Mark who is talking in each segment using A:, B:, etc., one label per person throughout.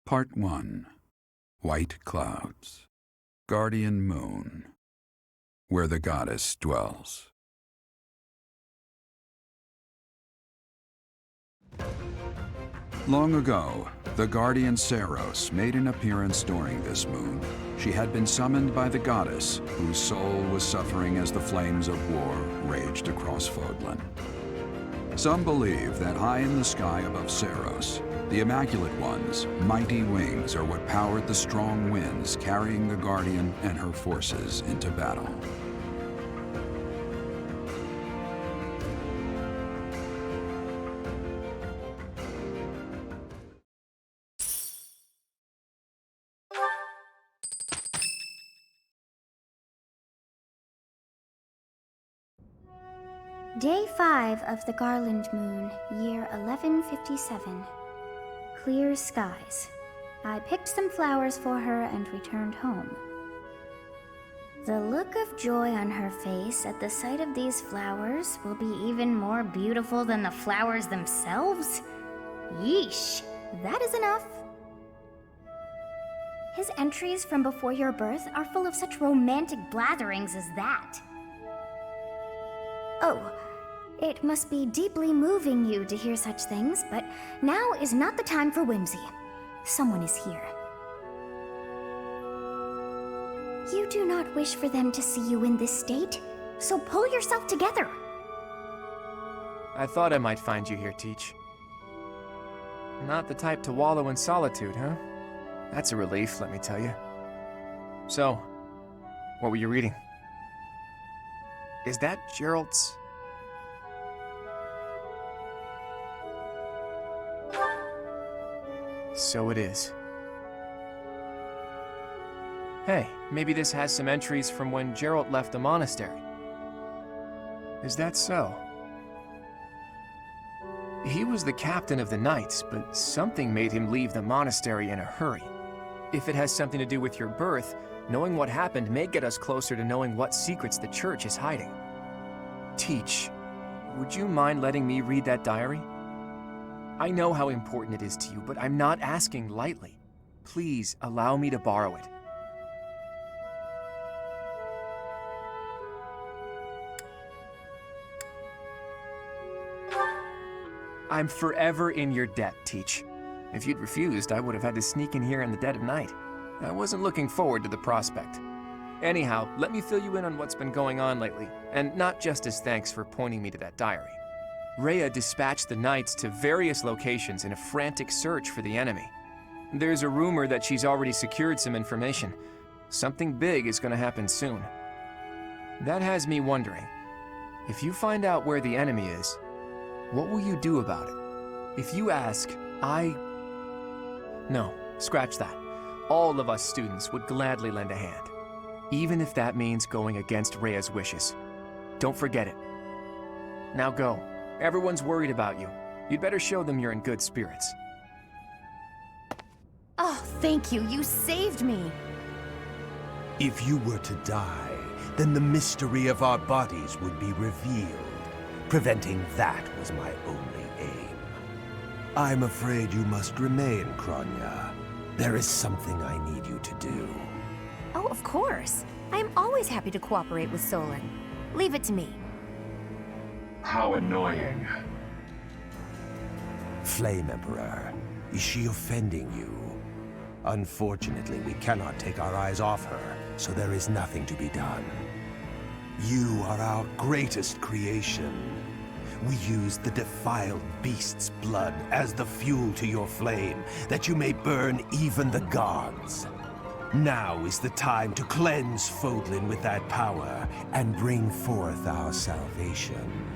A: Part 1. White Clouds. Guardian Moon. Where the goddess dwells. Long ago, the guardian Seiros made an appearance during this moon. She had been summoned by the goddess, whose soul was suffering as the flames of war raged across Fódlan. Some believe that high in the sky above Seiros, the Immaculate One's mighty wings are what powered the strong winds carrying the Guardian and her forces into battle.
B: Day 5 of the Garland Moon, year 1157. Clear skies. I picked some flowers for her and returned home. The look of joy on her face at the sight of these flowers will be even more beautiful than the flowers themselves? Yeesh, that is enough. His entries from before your birth are full of such romantic blatherings as that. Oh, it must be deeply moving you to hear such things, but now is not the time for whimsy. Someone is here. You do not wish for them to see you in this state, so pull yourself together.
C: I thought I might find you here, Teach. Not the type to wallow in solitude, huh? That's a relief, let me tell you. So, what were you reading? Is that Gerald's? So it is. Hey, maybe this has some entries from when Gerald left the monastery. Is that so? He was the captain of the knights, but something made him leave the monastery in a hurry. If it has something to do with your birth, knowing what happened may get us closer to knowing what secrets the church is hiding. Teach, would you mind letting me read that diary? I know how important it is to you, but I'm not asking lightly. Please allow me to borrow it. I'm forever in your debt, Teach. If you'd refused, I would have had to sneak in here in the dead of night. I wasn't looking forward to the prospect. Anyhow, let me fill you in on what's been going on lately, and not just as thanks for pointing me to that diary. Rhea dispatched the knights to various locations in a frantic search for the enemy. There's a rumor that she's already secured some information. Something big is going to happen soon. That has me wondering, if you find out where the enemy is, what will you do about it? If you ask, No, scratch that. All of us students would gladly lend a hand, even if that means going against Rhea's wishes. Don't forget it. Now go. Everyone's worried about you. You'd better show them you're in good spirits.
D: Oh, thank you. You saved me.
E: If you were to die, then the mystery of our bodies would be revealed. Preventing that was my only aim. I'm afraid you must remain, Kronya. There is something I need you to do.
D: Oh, of course. I am always happy to cooperate with Solon. Leave it to me.
F: How annoying.
E: Flame Emperor, is she offending you? Unfortunately, we cannot take our eyes off her, so there is nothing to be done. You are our greatest creation. We use the defiled beast's blood as the fuel to your flame, that you may burn even the gods. Now is the time to cleanse Fódlan with that power and bring forth our salvation.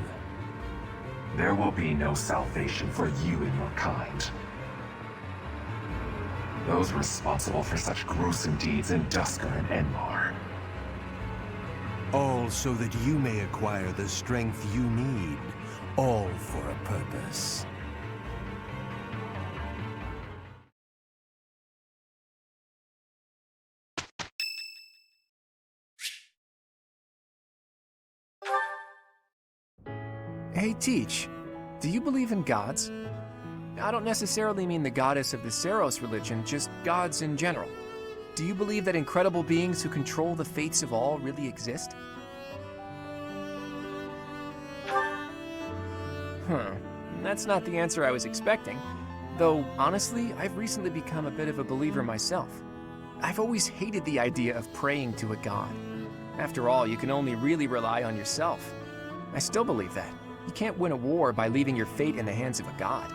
F: There will be no salvation for you and your kind. Those responsible for such gruesome deeds in Duscur and Enmar.
E: All so that you may acquire the strength you need, all for a purpose.
C: Hey, Teach, do you believe in gods? I don't necessarily mean the goddess of the Seiros religion, just gods in general. Do you believe that incredible beings who control the fates of all really exist? That's not the answer I was expecting. Though, honestly, I've recently become a bit of a believer myself. I've always hated the idea of praying to a god. After all, you can only really rely on yourself. I still believe that. You can't win a war by leaving your fate in the hands of a god.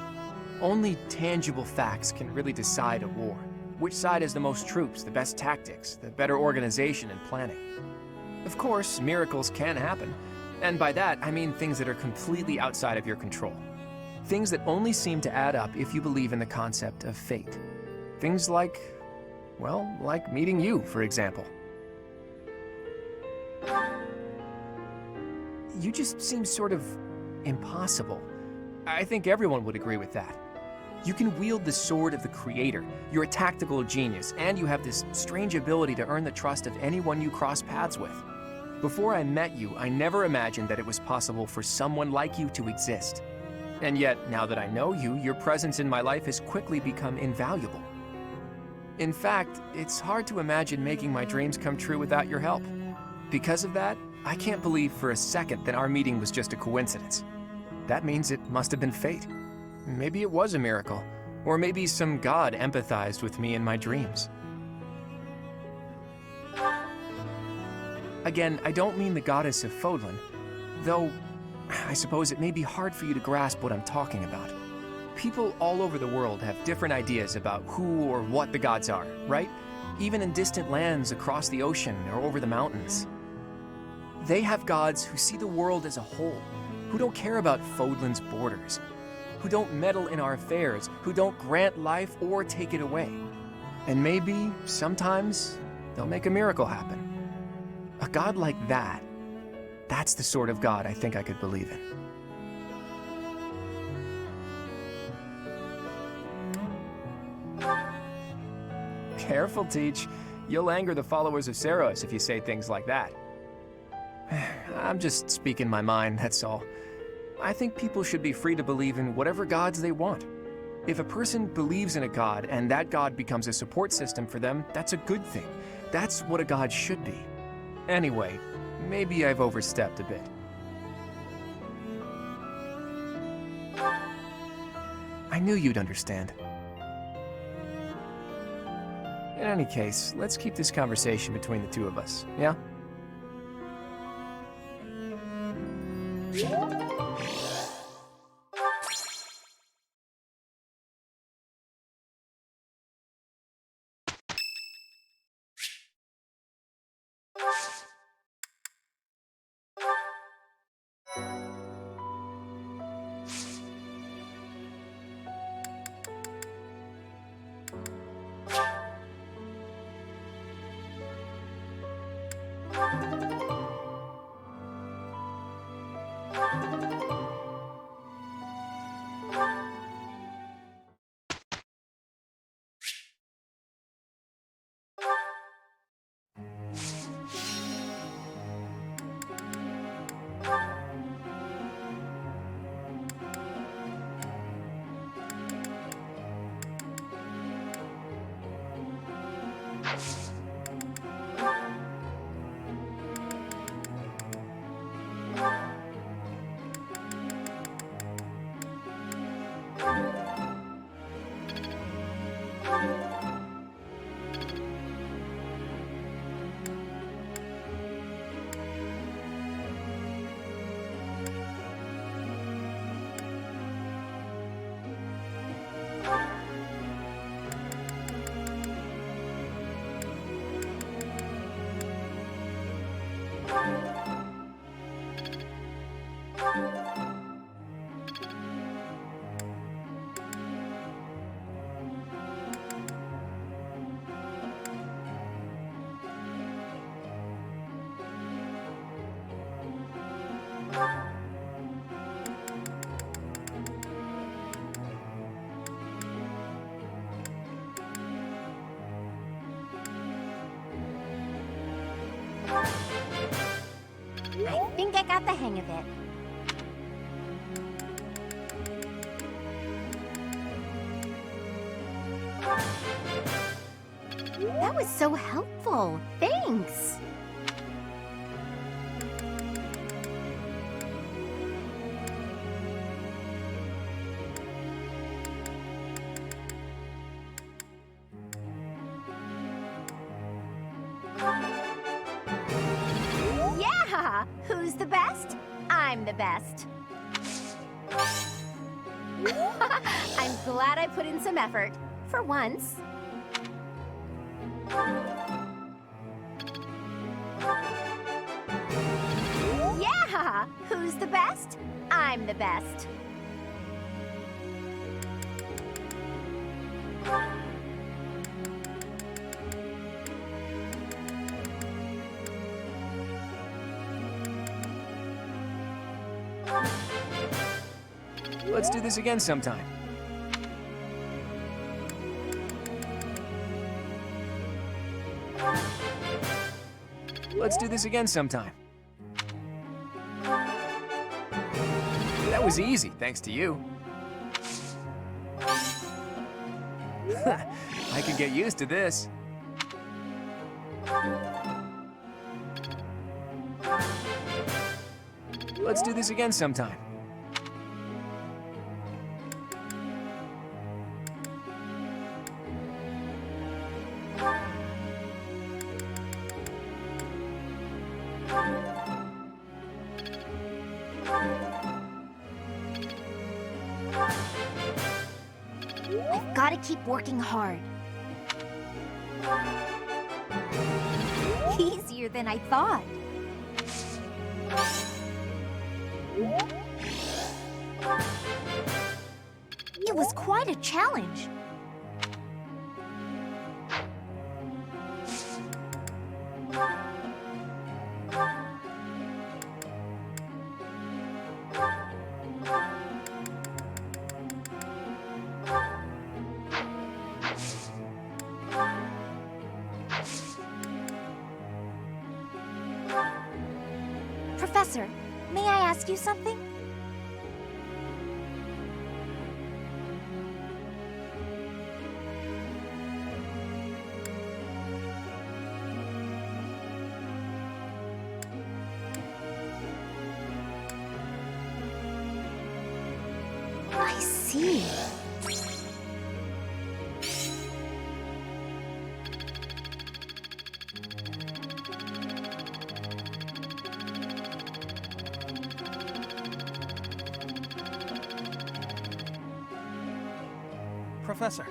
C: Only tangible facts can really decide a war. Which side has the most troops, the best tactics, the better organization and planning. Of course, miracles can happen. And by that, I mean things that are completely outside of your control. Things that only seem to add up if you believe in the concept of fate. Things like, well, like meeting you, for example. You just seem sort of impossible. I think everyone would agree with that. You can wield the sword of the Creator, you're a tactical genius, and you have this strange ability to earn the trust of anyone you cross paths with. Before I met you, I never imagined that it was possible for someone like you to exist. And yet, now that I know you, your presence in my life has quickly become invaluable. In fact, it's hard to imagine making my dreams come true without your help. Because of that, I can't believe for a second that our meeting was just a coincidence. That means it must have been fate. Maybe it was a miracle, or maybe some god empathized with me in my dreams. Again, I don't mean the goddess of Fódlan, though I suppose it may be hard for you to grasp what I'm talking about. People all over the world have different ideas about who or what the gods are, right? Even in distant lands across the ocean or over the mountains. They have gods who see the world as a whole, who don't care about Fódlan's borders, who don't meddle in our affairs, who don't grant life or take it away. And maybe, sometimes, they'll make a miracle happen. A god like that, that's the sort of god I think I could believe in. Careful, Teach. You'll anger the followers of Seiros if you say things like that. I'm just speaking my mind, that's all. I think people should be free to believe in whatever gods they want. If a person believes in a god and that god becomes a support system for them, that's a good thing. That's what a god should be. Anyway, maybe I've overstepped a bit. I knew you'd understand. In any case, let's keep this conversation between the two of us, yeah?
D: I think I got the hang of it. That was so helpful. Thanks. Yeah! Who's the best? I'm the best. I'm glad I put in some effort. For once. Yeah! Who's the best? I'm the best.
C: Let's do this again sometime. Let's do this again sometime. That was easy, thanks to you. I could get used to this. Let's do this again sometime.
D: I've got to keep working hard. Easier than I thought. It was quite a challenge. Professor, may I ask you something? I see.
G: Professor.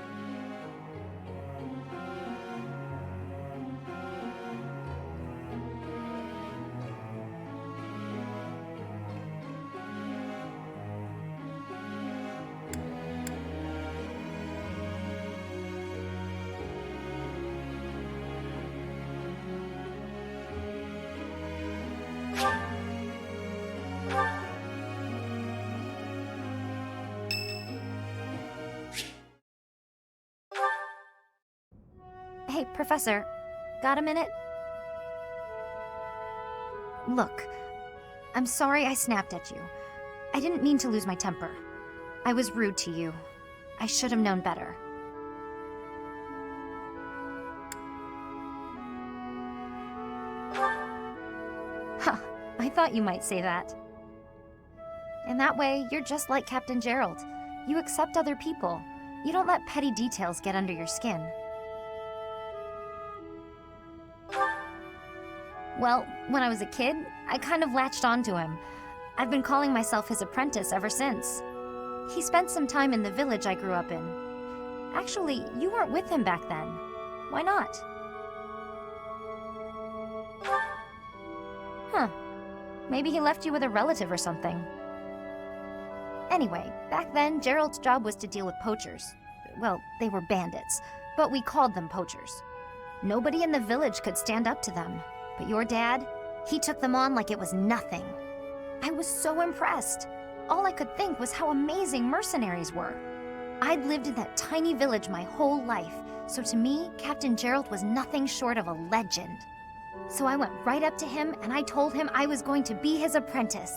D: Hey, Professor, got a minute? Look, I'm sorry I snapped at you. I didn't mean to lose my temper. I was rude to you. I should have known better. Huh, I thought you might say that. In that way, you're just like Captain Gerald. You accept other people. You don't let petty details get under your skin. Well, when I was a kid, I kind of latched onto him. I've been calling myself his apprentice ever since. He spent some time in the village I grew up in. Actually, you weren't with him back then. Why not? Huh. Maybe he left you with a relative or something. Anyway, back then, Gerald's job was to deal with poachers. Well, they were bandits, but we called them poachers. Nobody in the village could stand up to them. But your dad, he took them on like it was nothing. I was so impressed. All I could think was how amazing mercenaries were. I'd lived in that tiny village my whole life, so to me, Captain Gerald was nothing short of a legend. So I went right up to him and I told him I was going to be his apprentice.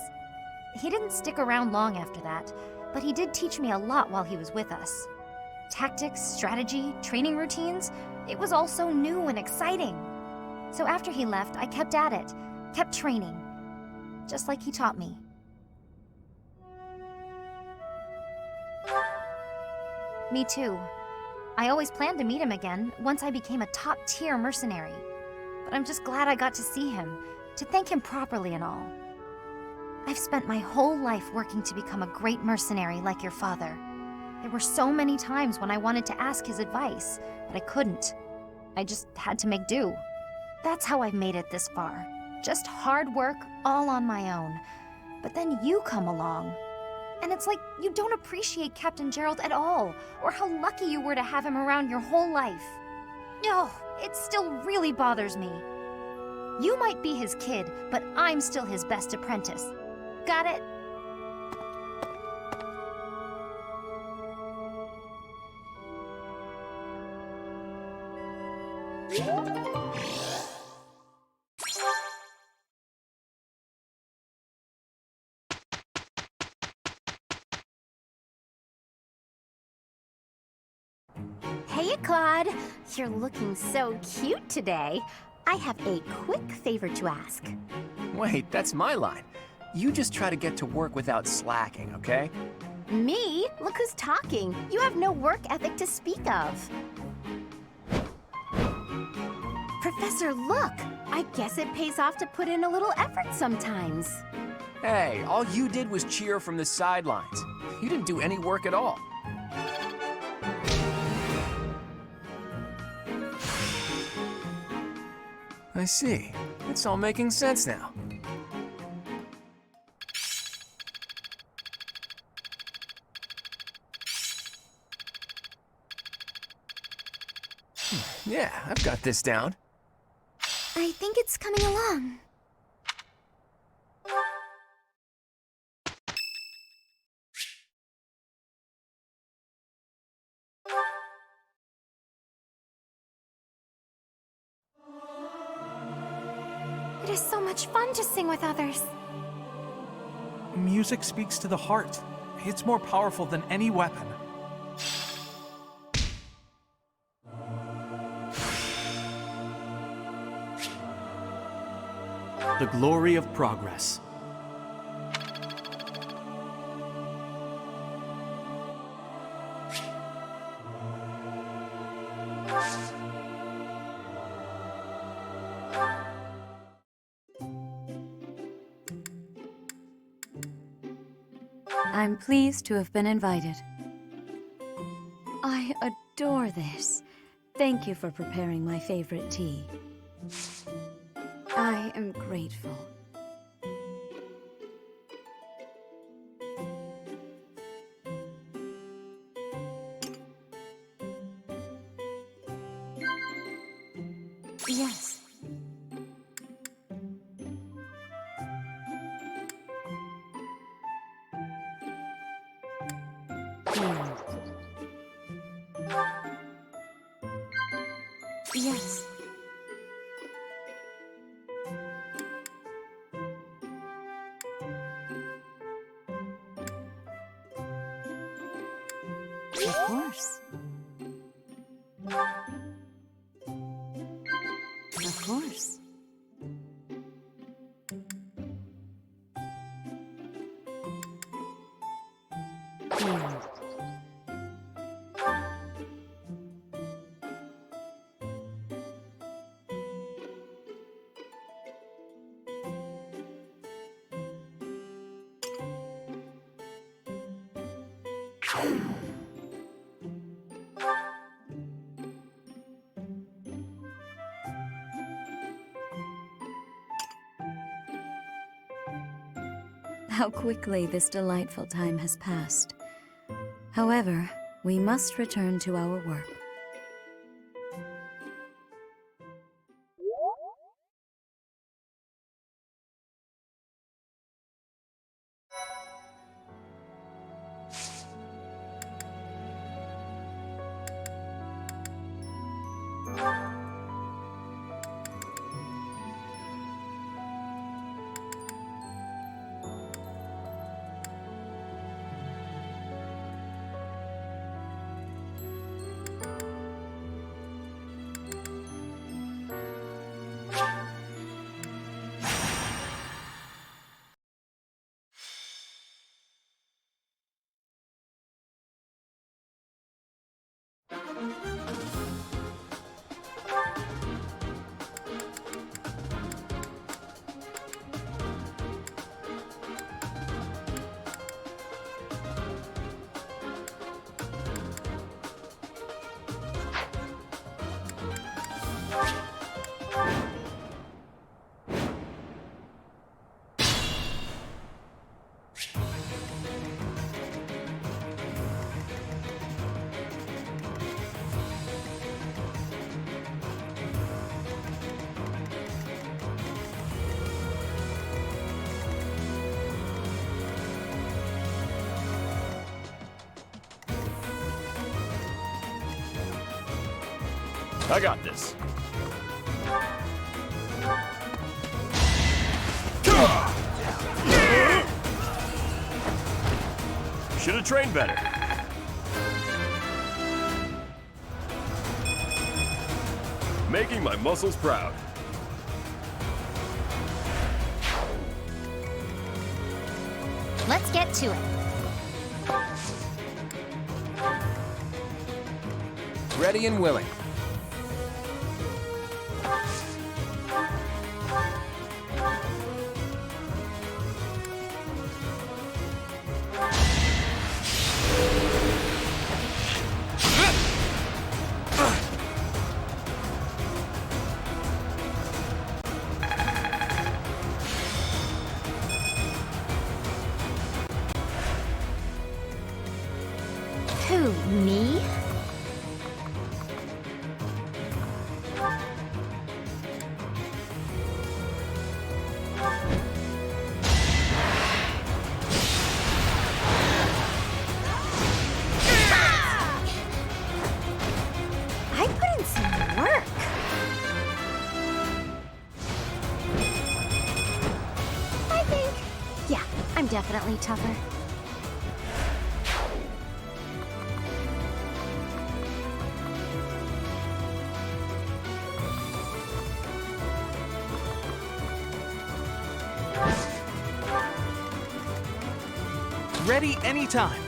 D: He didn't stick around long after that, but he did teach me a lot while he was with us. Tactics, strategy, training routines, it was all so new and exciting. So after he left, I kept at it, kept training, just like he taught me. Me too. I always planned to meet him again once I became a top-tier mercenary. But I'm just glad I got to see him, to thank him properly and all. I've spent my whole life working to become a great mercenary like your father. There were so many times when I wanted to ask his advice, but I couldn't. I just had to make do. That's how I've made it this far. Just hard work, all on my own. But then you come along. And it's like you don't appreciate Captain Gerald at all, or how lucky you were to have him around your whole life. Oh, it still really bothers me. You might be his kid, but I'm still his best apprentice. Got it?
G: Hey, Claude. You're looking so cute today. I have a quick favor to ask.
C: Wait, that's my line. You just try to get to work without slacking, okay?
G: Me? Look who's talking. You have no work ethic to speak of. Professor, look! I guess it pays off to put in a little effort sometimes.
C: Hey, all you did was cheer from the sidelines. You didn't do any work at all. I see. It's all making sense now. Yeah, I've got this down.
G: I think it's coming along. It is so much fun to sing with others.
H: Music speaks to the heart. It's more powerful than any weapon. The glory of progress.
I: I'm pleased to have been invited. I adore this. Thank you for preparing my favorite tea. I am grateful. Yes. Yes. Of course. Of course. How quickly this delightful time has passed. However, we must return to our work.
J: I got this. Should have trained better. Making my muscles proud.
D: Let's get to it.
C: Ready and willing.
G: Who, me? I put in some work. I think, yeah, I'm definitely tougher.
H: Ready anytime.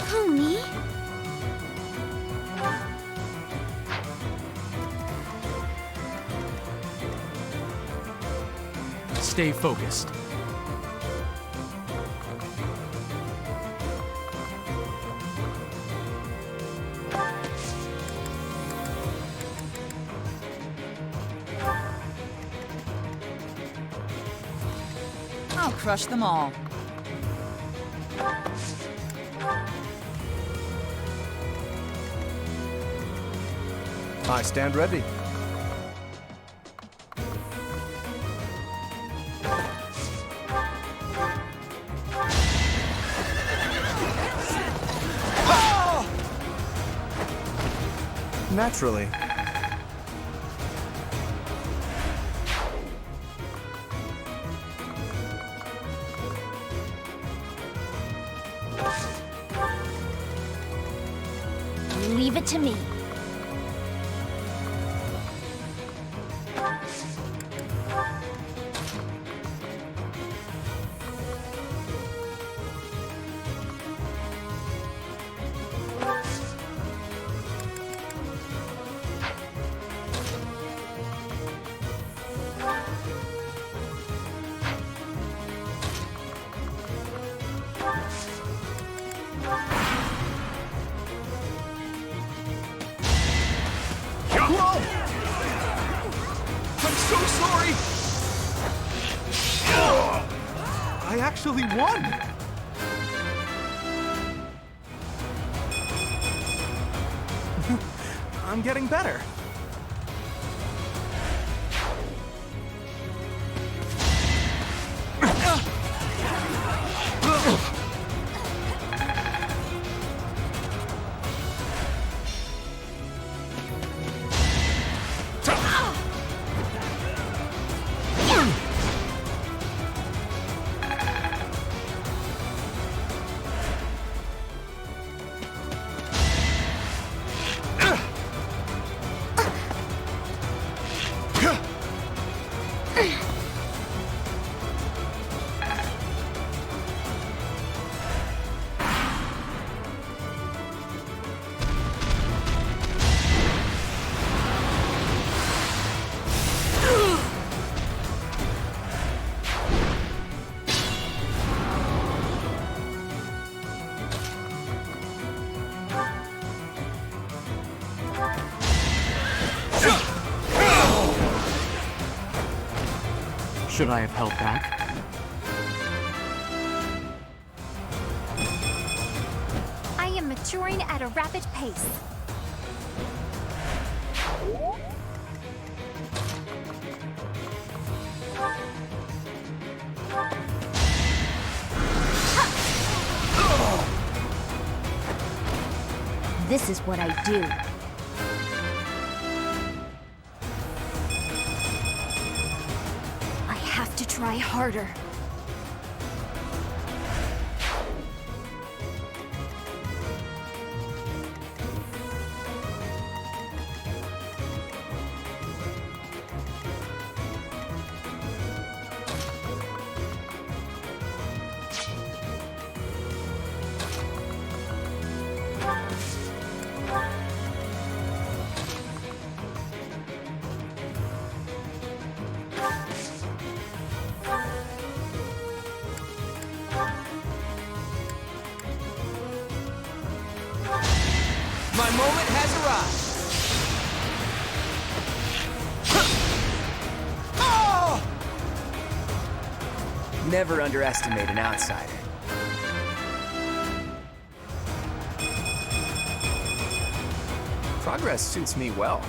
G: Who, me?
H: Stay focused.
K: I'll crush them all.
C: I stand ready. Naturally.
G: Leave it to me.
H: I'm so sorry! I actually won! I'm getting better.
L: Should I have held back?
G: I am maturing at a rapid pace. This is what I do. I have to try harder.
C: My moment has arrived. Oh! Never underestimate an outsider. Progress suits me well.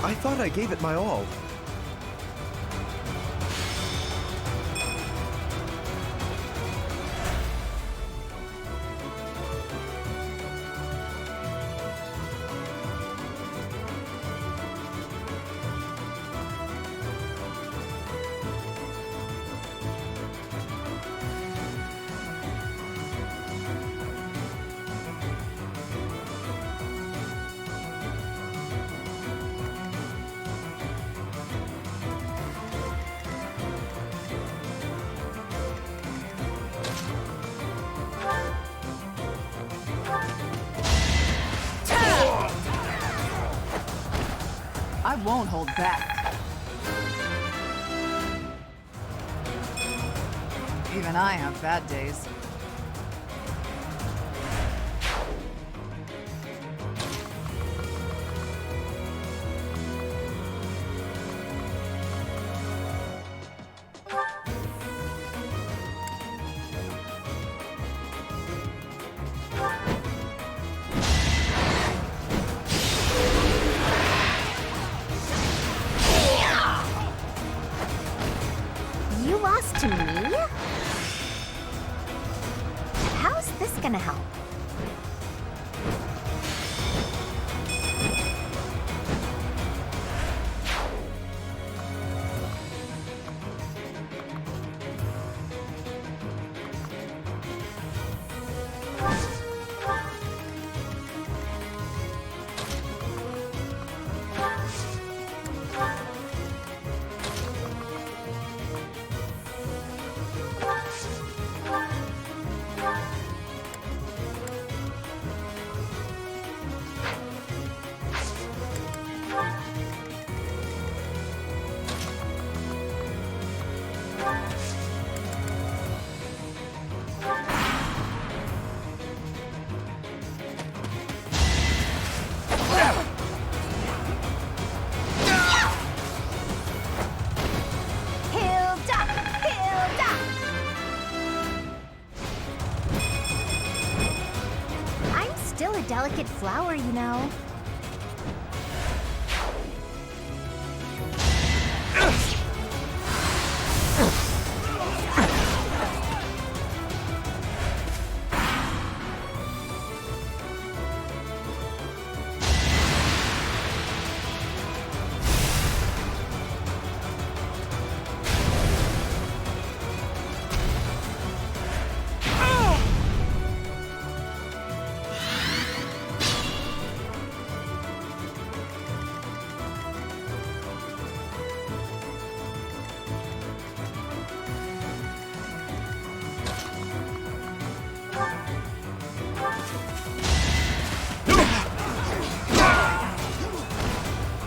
M: I thought I gave it my all.
K: I won't hold back. Even I have bad days.
G: You lost to me? How's this gonna help? delicate flower, you know.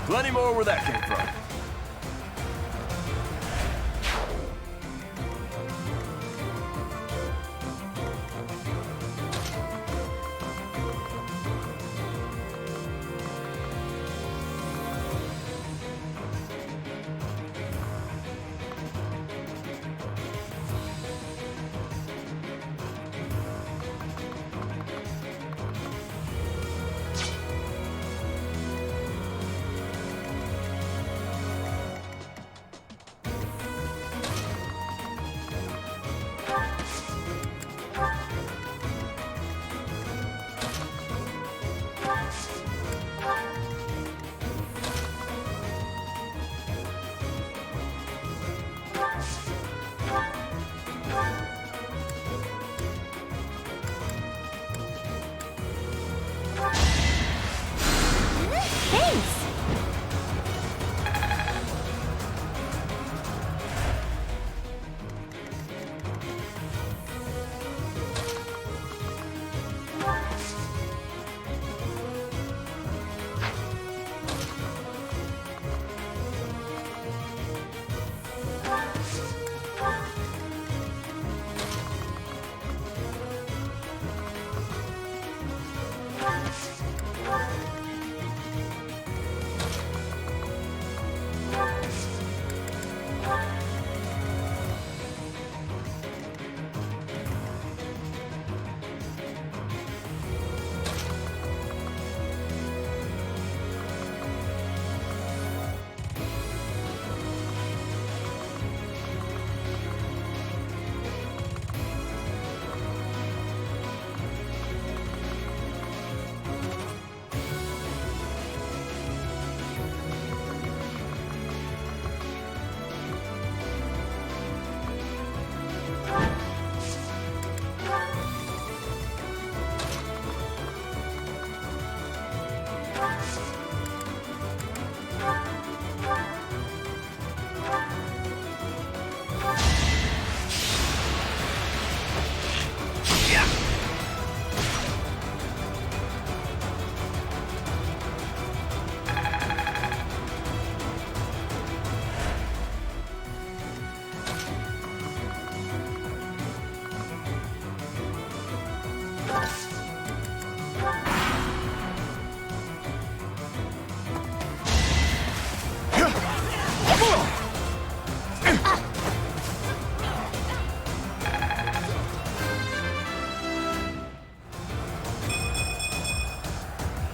J: Plenty more where that came from.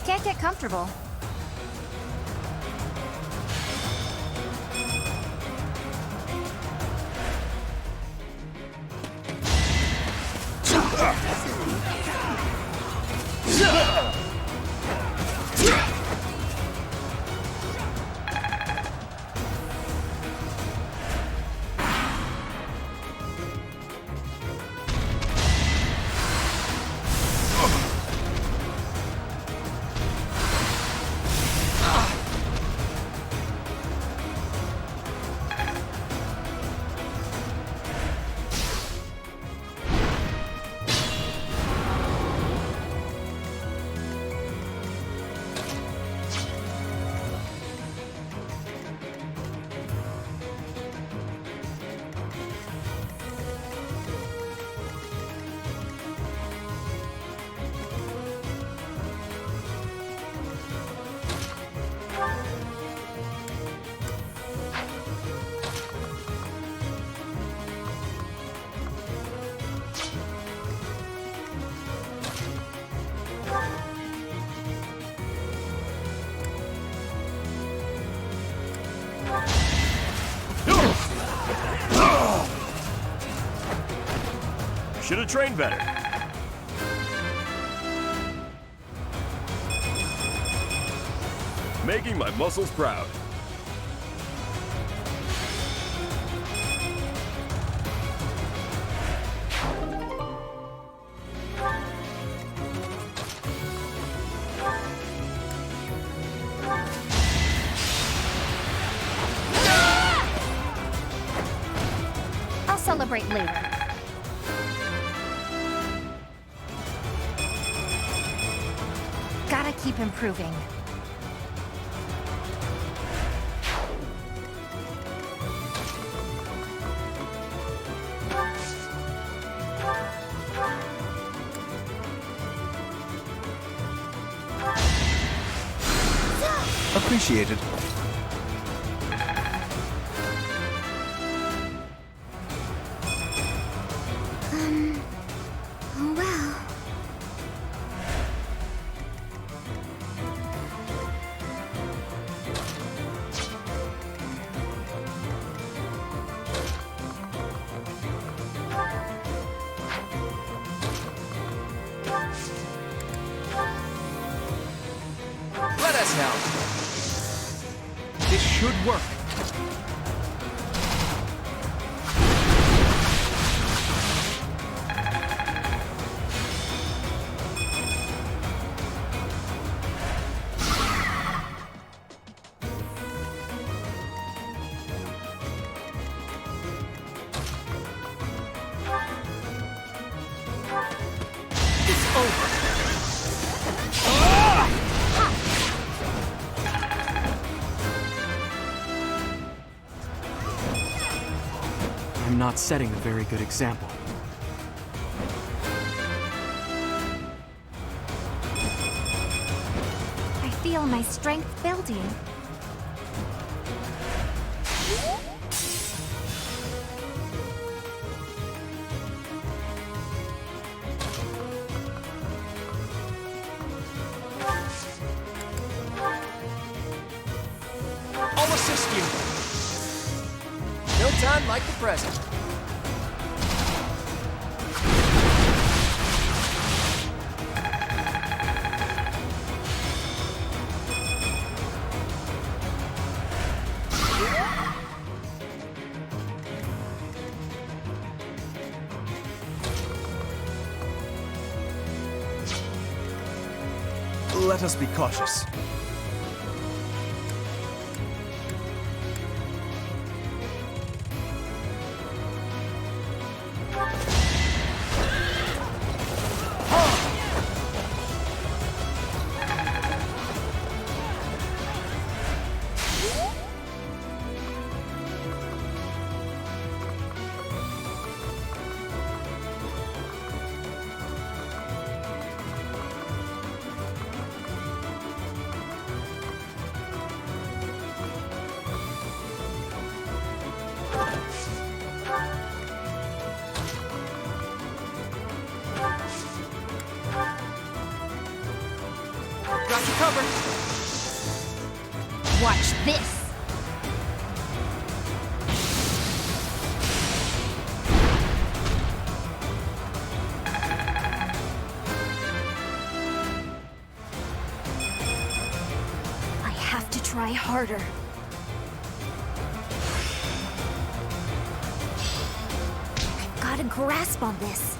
D: Can't get comfortable.
J: Should have trained better. Making my muscles proud.
D: I'll celebrate later. Gotta keep improving.
M: Appreciated.
B: Oh well.
C: Let us help. This should work. It's over.
L: I'm not setting a very good example.
D: I feel my strength building.
C: I'll assist you. No time like the present.
M: Let us be cautious.
C: Got you covered.
D: Watch this. I have to try harder. I've got a grasp on this.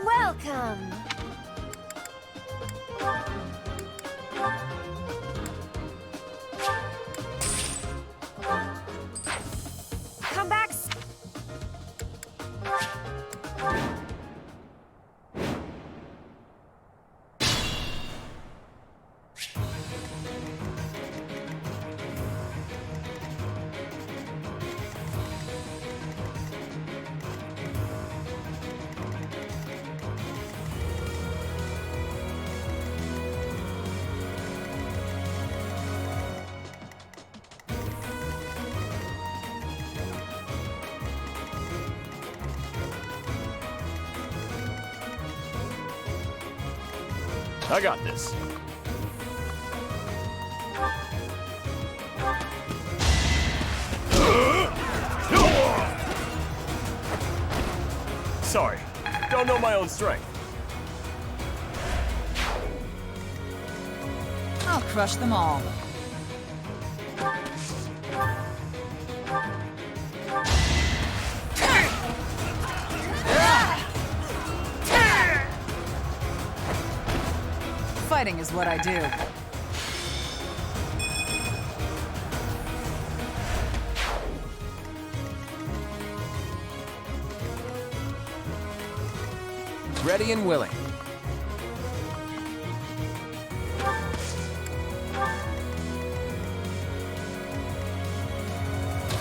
G: Welcome! Come back.
J: I got this. Sorry, don't know my own strength.
K: I'll crush them all. Fighting is what I do.
C: Ready and willing.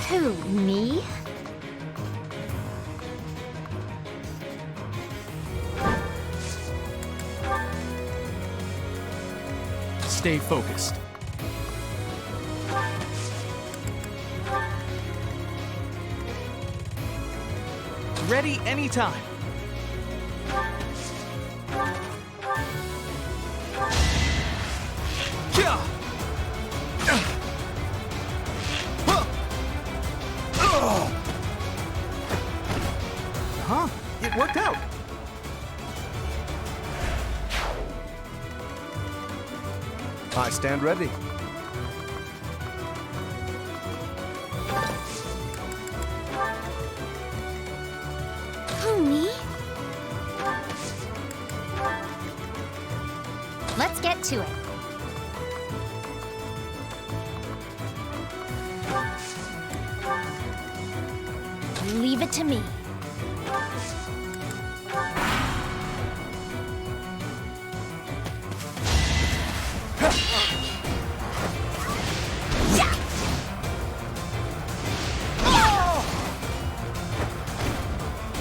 G: Who, me?
L: Stay focused.
H: Ready anytime.
M: Huh? It worked out. I stand ready.
G: Who, me?
D: Let's get to it.
G: Leave it to me.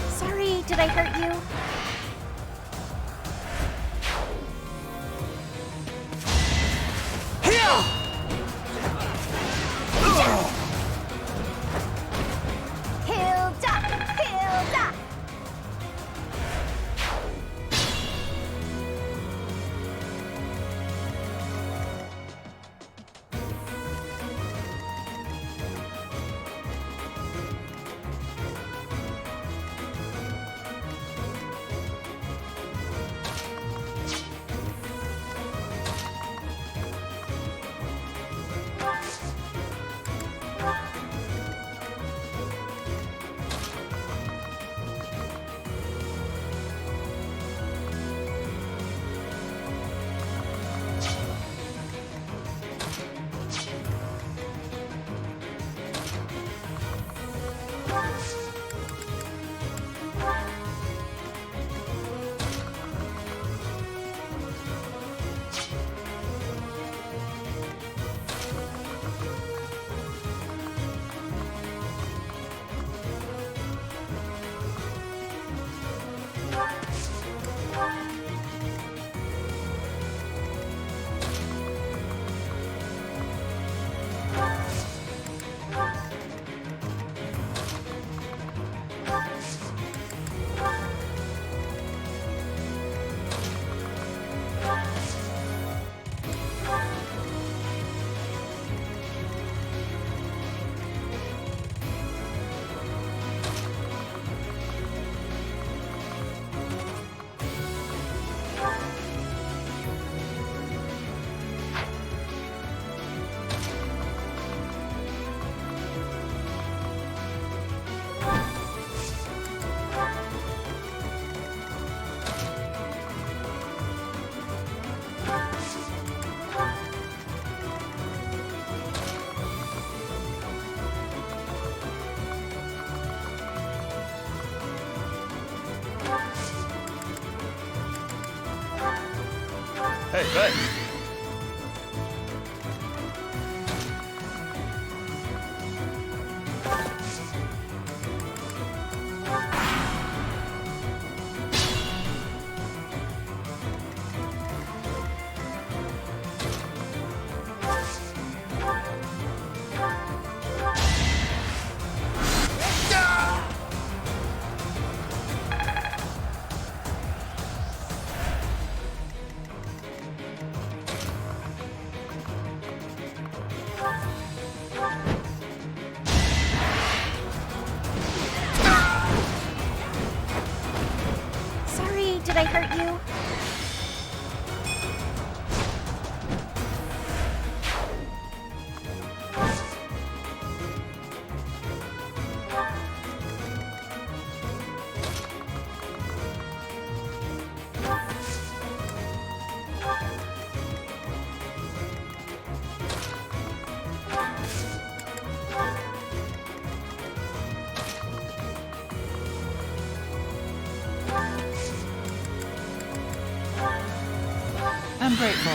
G: Sorry, did I hurt you? Hilda! Hilda!
J: Hey, thanks.
G: Sorry, did I hurt you?
K: I'm grateful.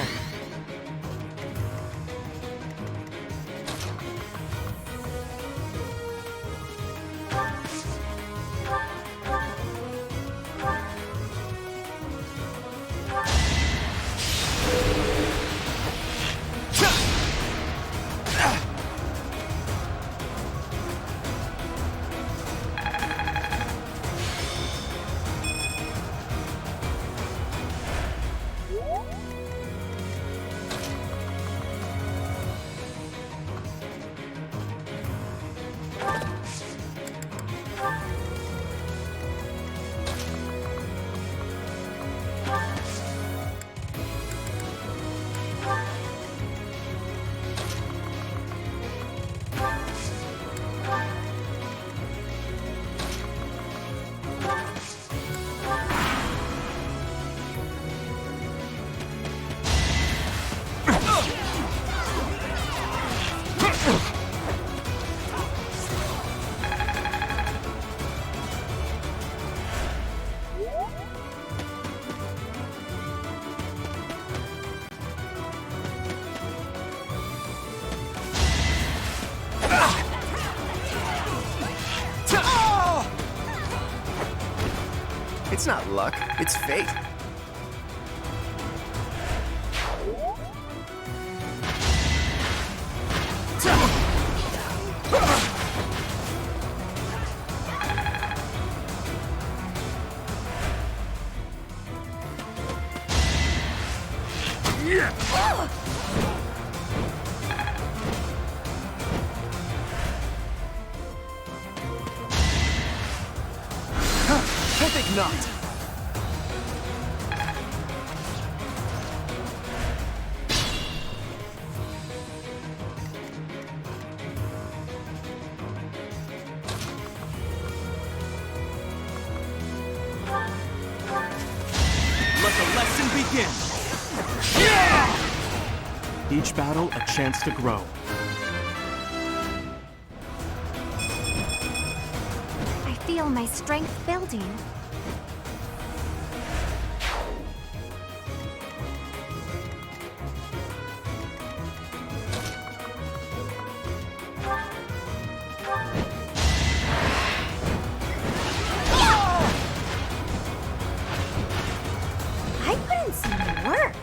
C: It's not luck, it's fate.
L: I think not. Let the lesson begin. Each battle a chance to grow.
G: I feel my strength building. I put in some work.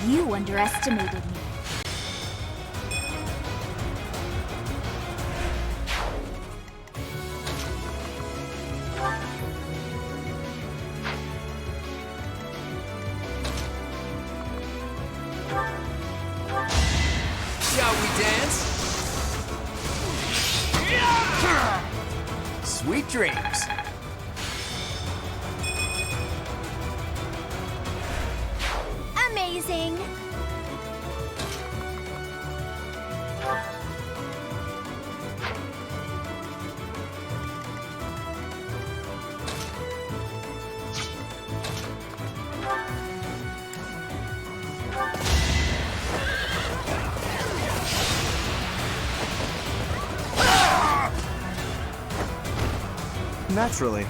G: You underestimated me.
C: how we dance. Sweet dreams.
G: Amazing!
M: Naturally.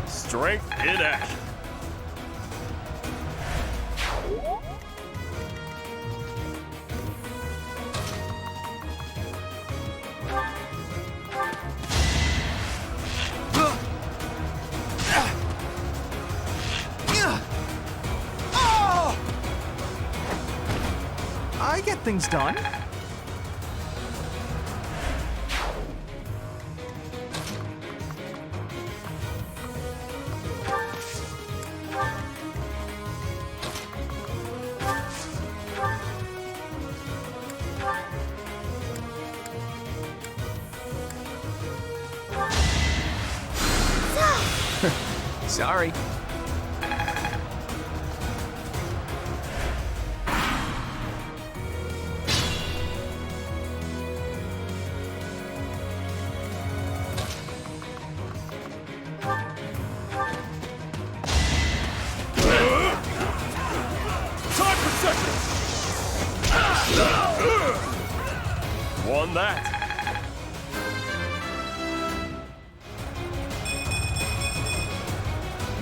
J: Strength in action.
H: I get things done.
C: Sorry.
J: Time for seconds! Won that.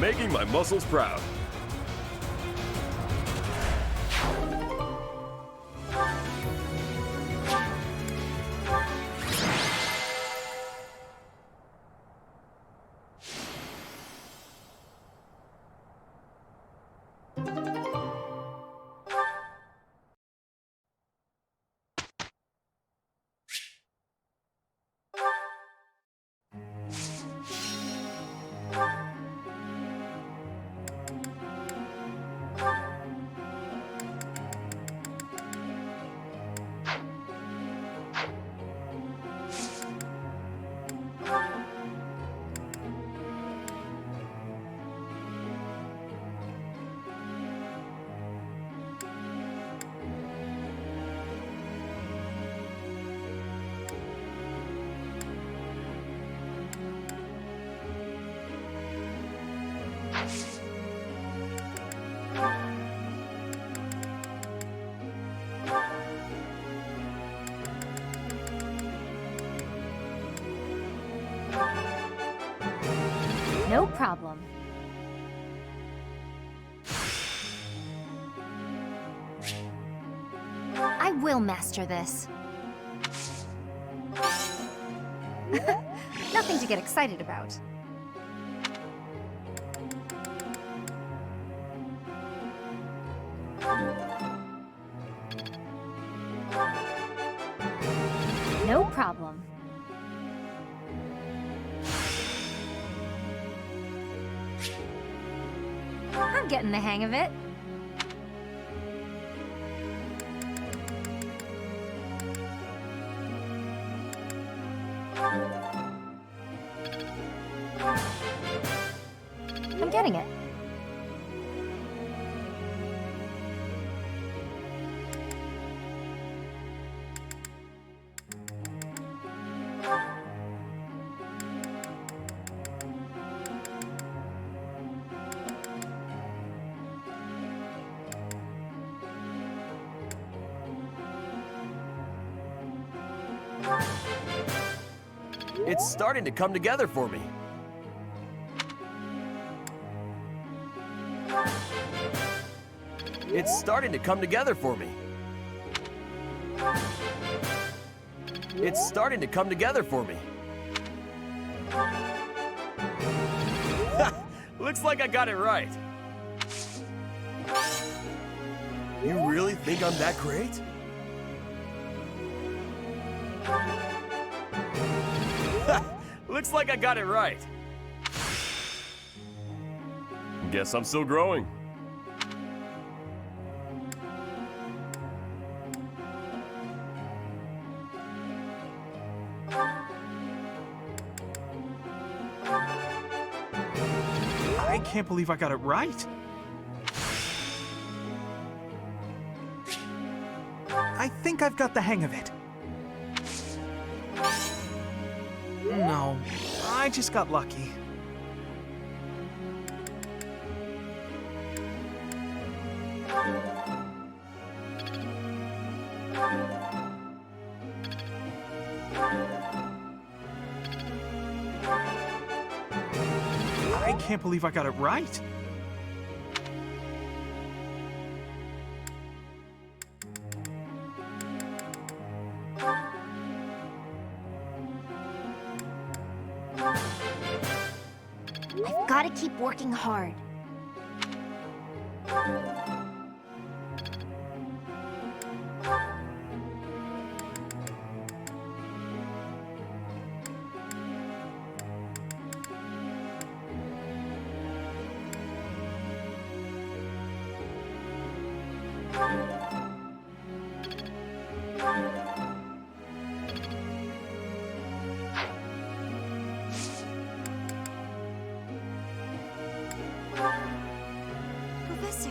J: Making my muscles proud.
D: No problem. I will master this. Nothing to get excited about. No problem. I'm getting the hang of it. I'm getting it.
J: It's starting to come together for me. It's starting to come together for me. It's starting to come together for me. Looks like I got it right. You really think I'm that great? Looks like I got it right. Guess I'm still growing.
H: I can't believe I got it right. I think I've got the hang of it. No, I just got lucky. I can't believe I got it right.
G: I've got to keep working hard.
D: Professor.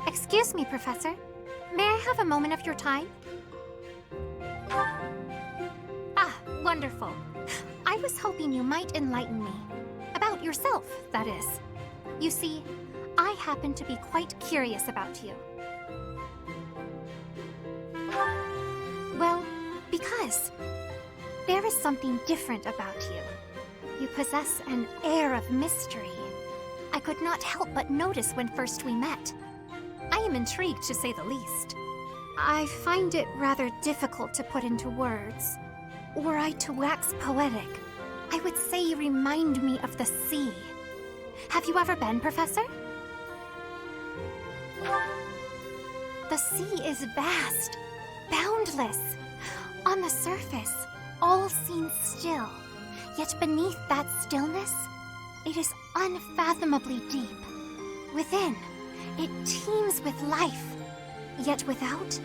D: Excuse me, Professor. May I have a moment of your time? Ah, wonderful. I was hoping you might enlighten me. About yourself, that is. You see, I happen to be quite curious about you. Well, because there is something different about you. You possess an air of mystery. I could not help but notice when first we met. I am intrigued, to say the least. I find it rather difficult to put into words. Were I to wax poetic, I would say you remind me of the sea. Have you ever been, Professor? The sea is vast, boundless. On the surface, all seems still. Yet beneath that stillness, it is unfathomably deep. Within, it teems with life. Yet without,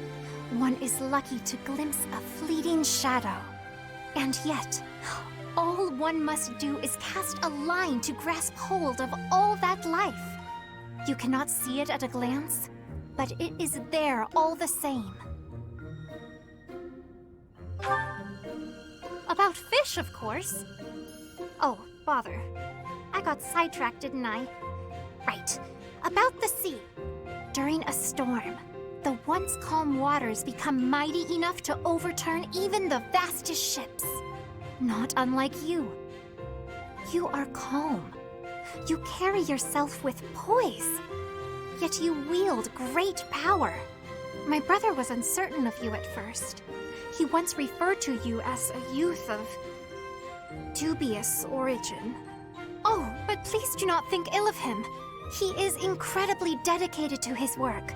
D: one is lucky to glimpse a fleeting shadow. And yet, all one must do is cast a line to grasp hold of all that life. You cannot see it at a glance, but it is there all the same. About fish, of course. Oh, bother. I got sidetracked, didn't I? Right. About the sea. During a storm, the once calm waters become mighty enough to overturn even the vastest ships. Not unlike you. You are calm. You carry yourself with poise. Yet you wield great power. My brother was uncertain of you at first. He once referred to you as a youth of dubious origin. Oh, but please do not think ill of him. He is incredibly dedicated to his work.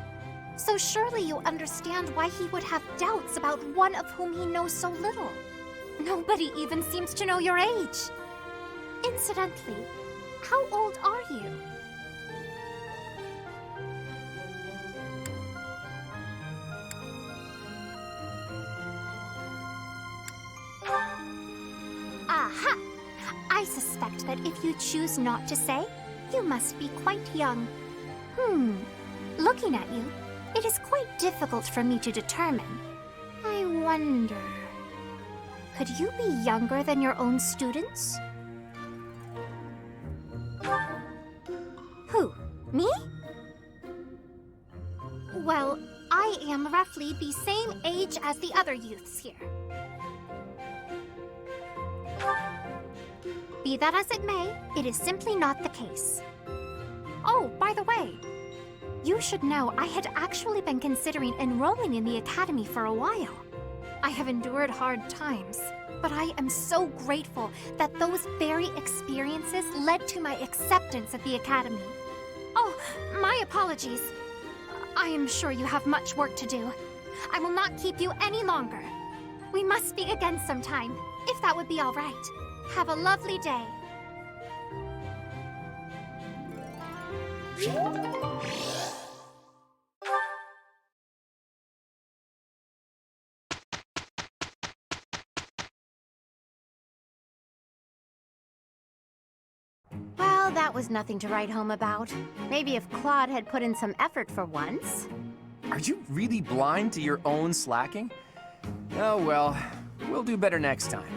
D: So surely you understand why he would have doubts about one of whom he knows so little. Nobody even seems to know your age. Incidentally, how old are you? Aha! I suspect that if you choose not to say, you must be quite young. Looking at you, it is quite difficult for me to determine. I wonder... Could you be younger than your own students?
G: Me? Well, I am roughly the same age as the other youths here. Be that as it may, it is simply not the case. Oh, by the way, you should know I had actually been considering enrolling in the academy for a while. I have endured hard times, but I am so grateful that those very experiences led to my acceptance at the academy. Oh, my apologies. I am sure you have much work to do. I will not keep you any longer. We must speak again sometime, if that would be all right. Have a lovely day. Well, that was nothing to write home about. Maybe if Claude had put in some effort for once.
C: Are you really blind to your own slacking? Oh well, we'll do better next time.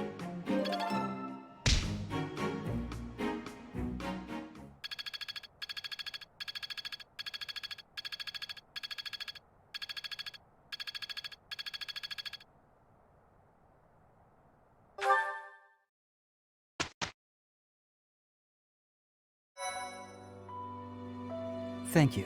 N: Thank you.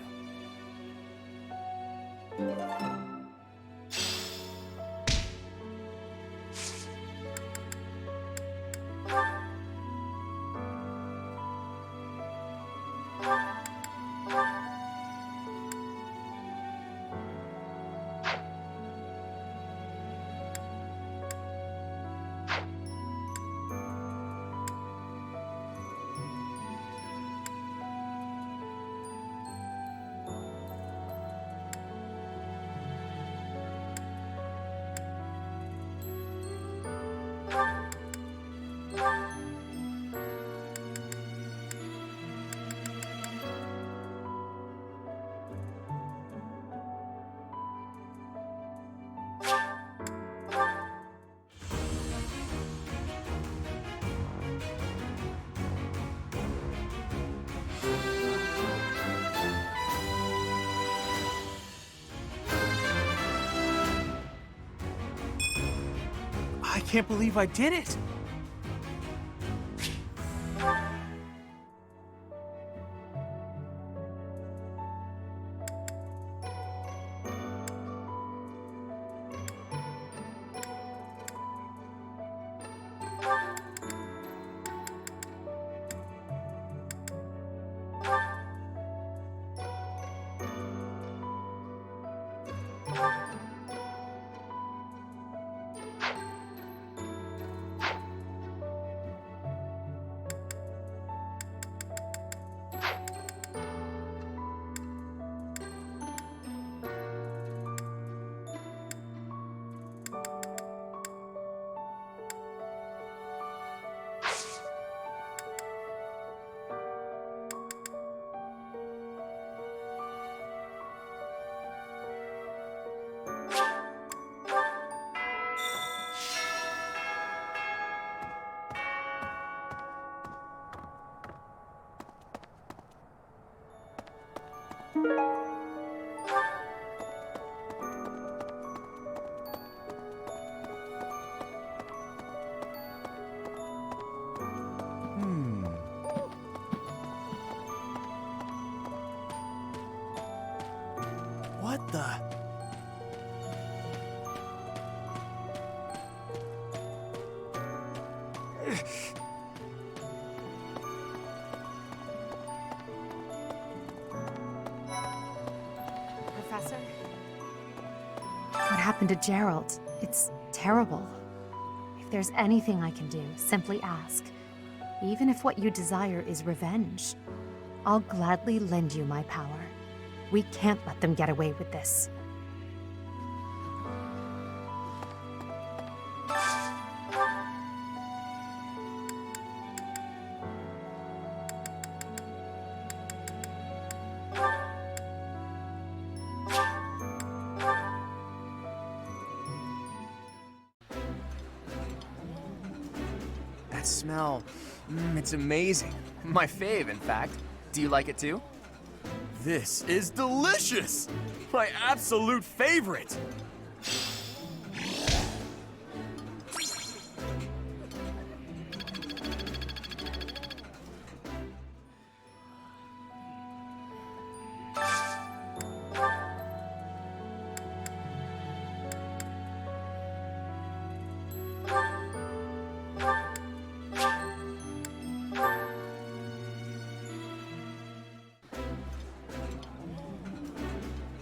H: I can't believe I did it! What the?
O: Professor? What happened to Gerald? It's terrible. If there's anything I can do, simply ask. Even if what you desire is revenge, I'll gladly lend you my power. We can't let them get away with this.
C: That smell, it's amazing. My fave, in fact. Do you like it too?
J: This is delicious! My absolute favorite!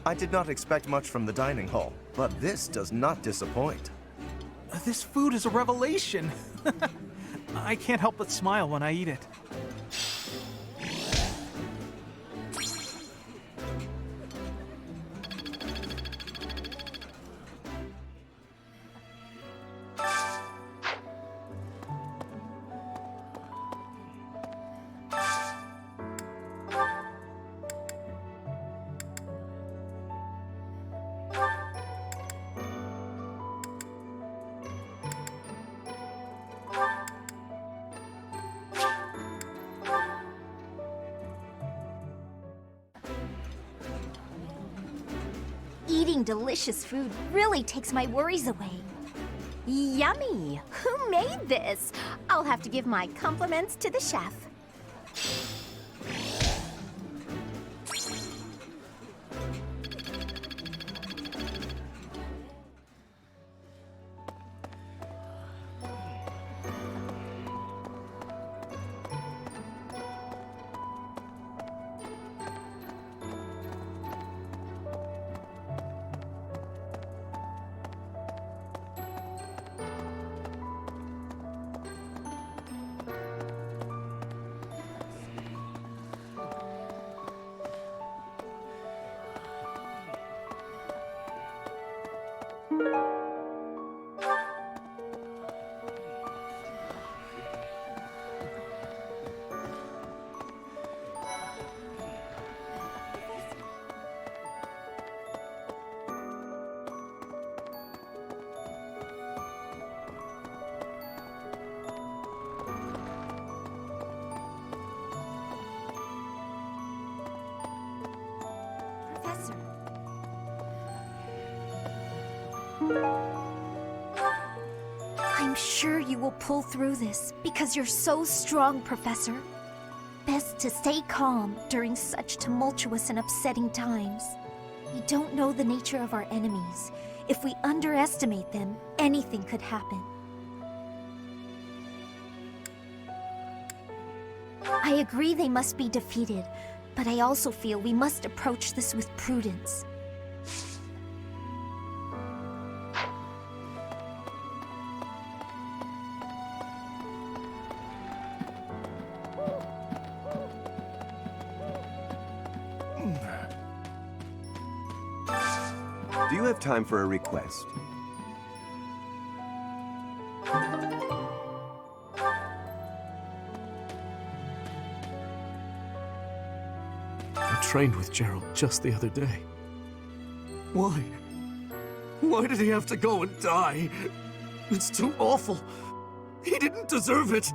M: I did not expect much from the dining hall, but this does not disappoint.
H: This food is a revelation. I can't help but smile when I eat it.
D: Eating delicious food really takes my worries away. Yummy! Who made this? I'll have to give my compliments to the chef. I'm sure you will pull through this because you're so strong, Professor. Best to stay calm during such tumultuous and upsetting times. We don't know the nature of our enemies. If we underestimate them, anything could happen. I agree they must be defeated, but I also feel we must approach this with prudence.
N: Do you have time for a request?
L: I trained with Gerald just the other day. Why? Why did he have to go and die? It's too awful. He didn't deserve it.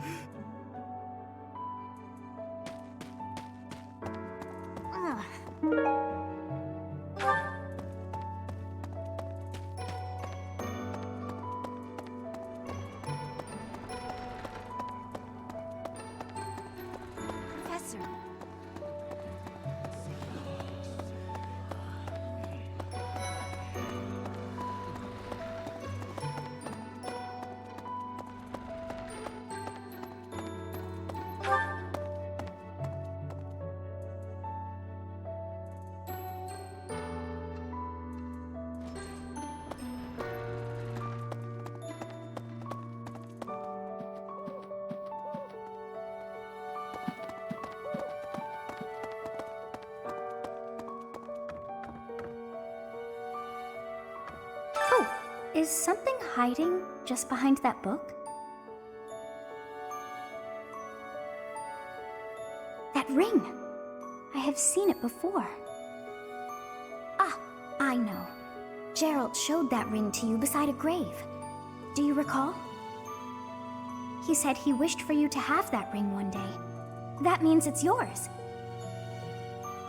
B: Is something hiding just behind that book? That ring! I have seen it before. Ah, I know. Gerald showed that ring to you beside a grave. Do you recall? He said he wished for you to have that ring one day. That means it's yours.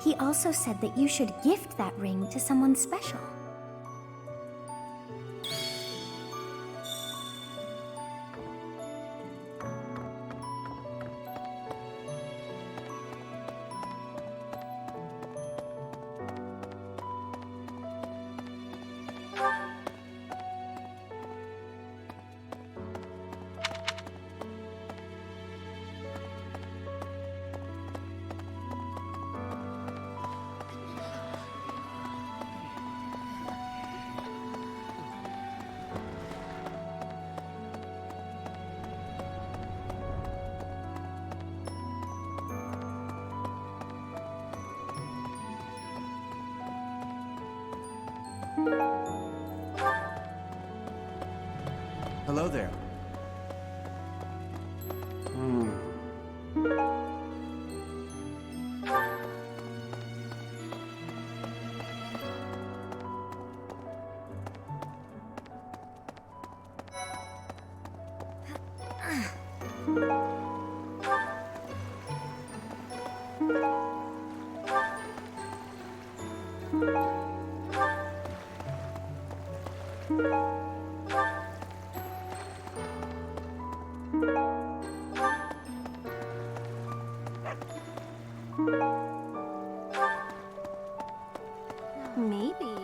B: He also said that you should gift that ring to someone special.
J: Hello there.
G: Maybe.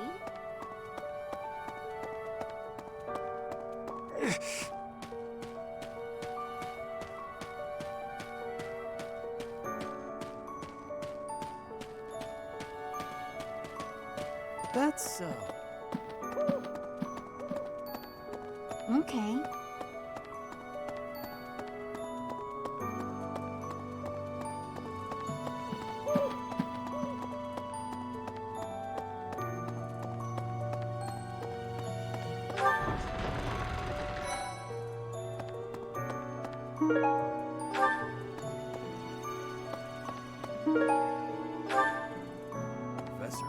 J: That's so.
G: Okay.
J: Professor.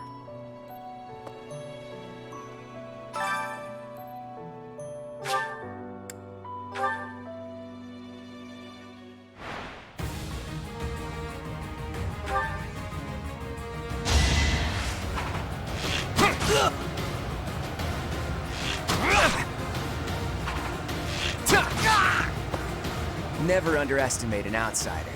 C: Never underestimate an outsider.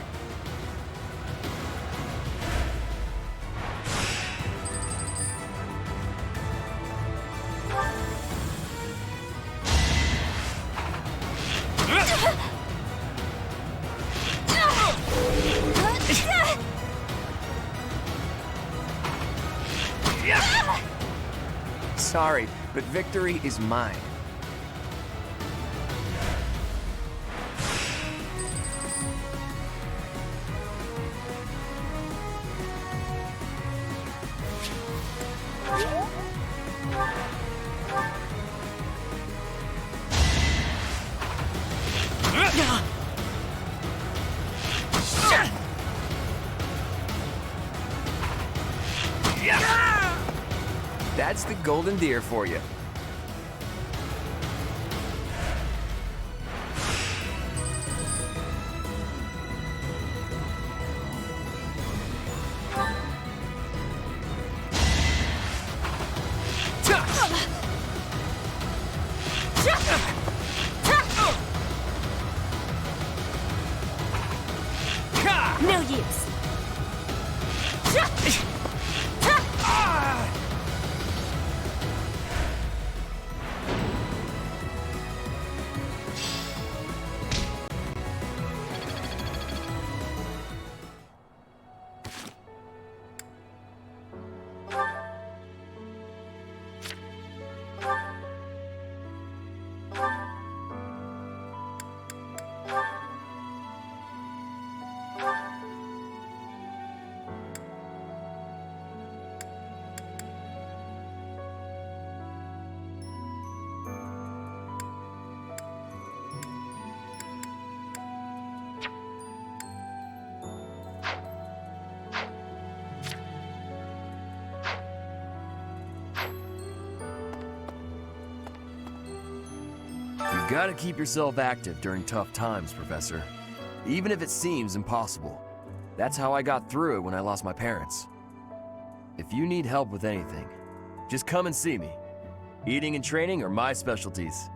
C: Sorry, but victory is mine. That's the golden deer for you.
G: No use.
J: You gotta keep yourself active during tough times, Professor. Even if it seems impossible. That's how I got through it when I lost my parents. If you need help with anything, just come and see me. Eating and training are my specialties.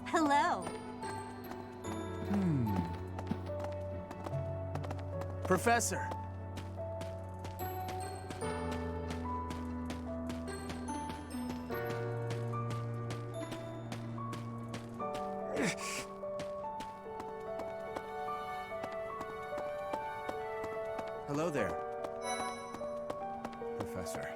G: Hello.
J: Professor.
M: Hello there, Professor.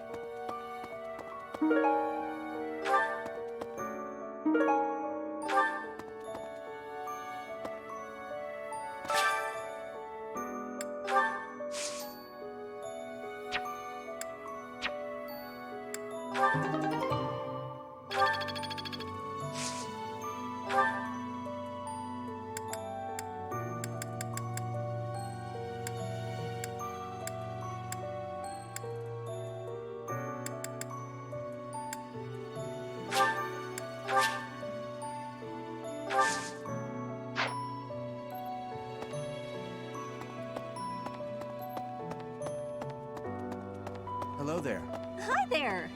M: Hello there.
G: Hi there.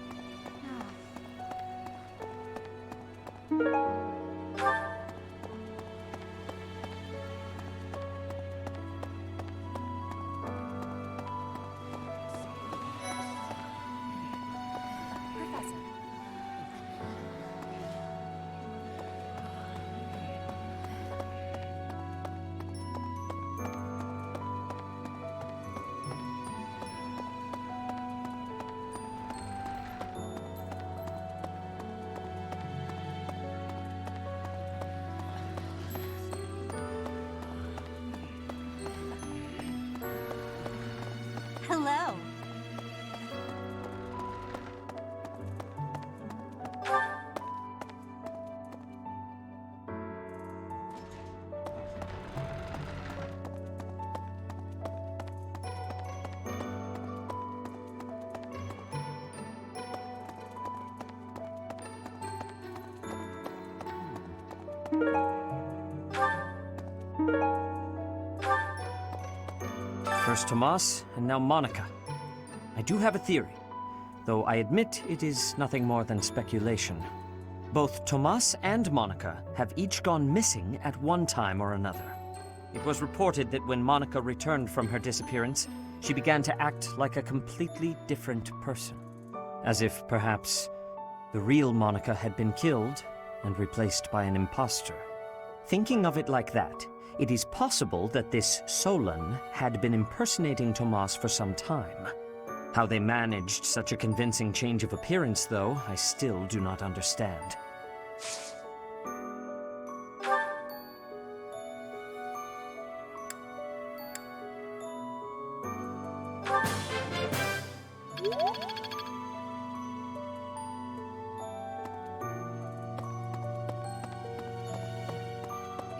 G: Hello.
P: First Tomas, and now Monica. I do have a theory, though I admit it is nothing more than speculation. Both Tomas and Monica have each gone missing at one time or another. It was reported that when Monica returned from her disappearance, she began to act like a completely different person. As if, perhaps, the real Monica had been killed and replaced by an imposter. Thinking of it like that, it is possible that this Fódlan had been impersonating Tomas for some time. How they managed such a convincing change of appearance, though, I still do not understand.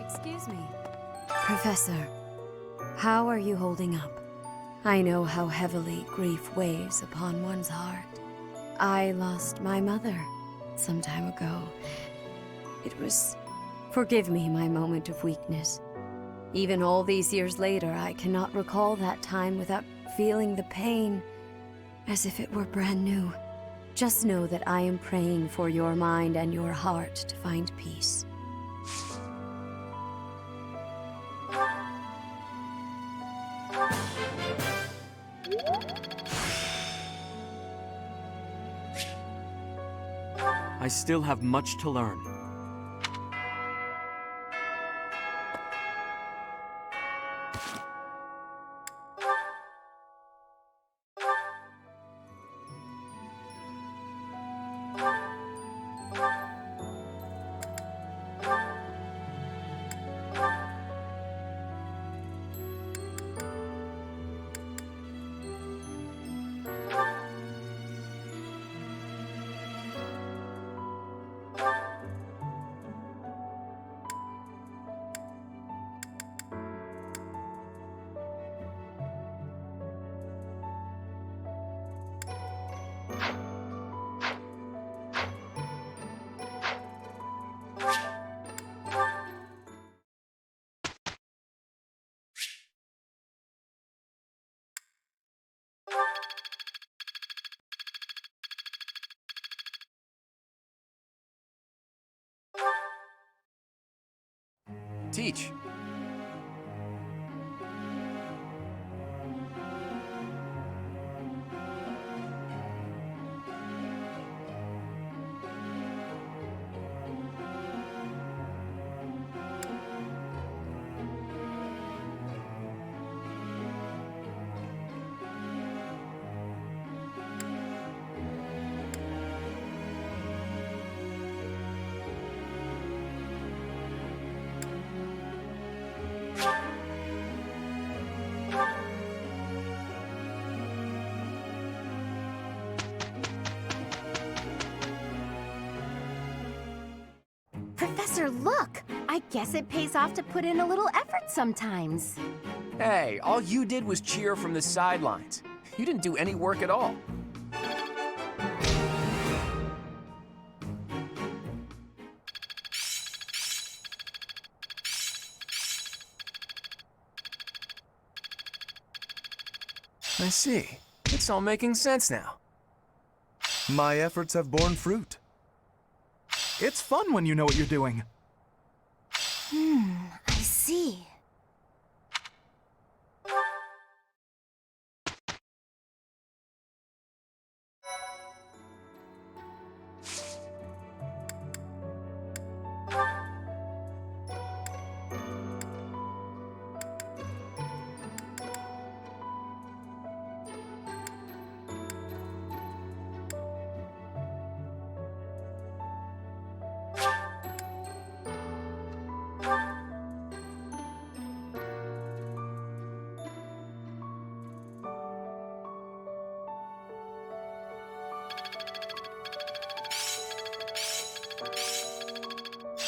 I: Excuse me. Professor, how are you holding up? I know how heavily grief weighs upon one's heart. I lost my mother some time ago. It was... Forgive me my moment of weakness. Even all these years later, I cannot recall that time without feeling the pain as if it were brand new. Just know that I am praying for your mind and your heart to find peace.
P: I still have much to learn.
C: Teach.
Q: Professor, look! I guess it pays off to put in a little effort sometimes.
C: Hey, all you did was cheer from the sidelines. You didn't do any work at all. I see. It's all making sense now.
M: My efforts have borne fruit.
H: It's fun when you know what you're doing.
Q: I see.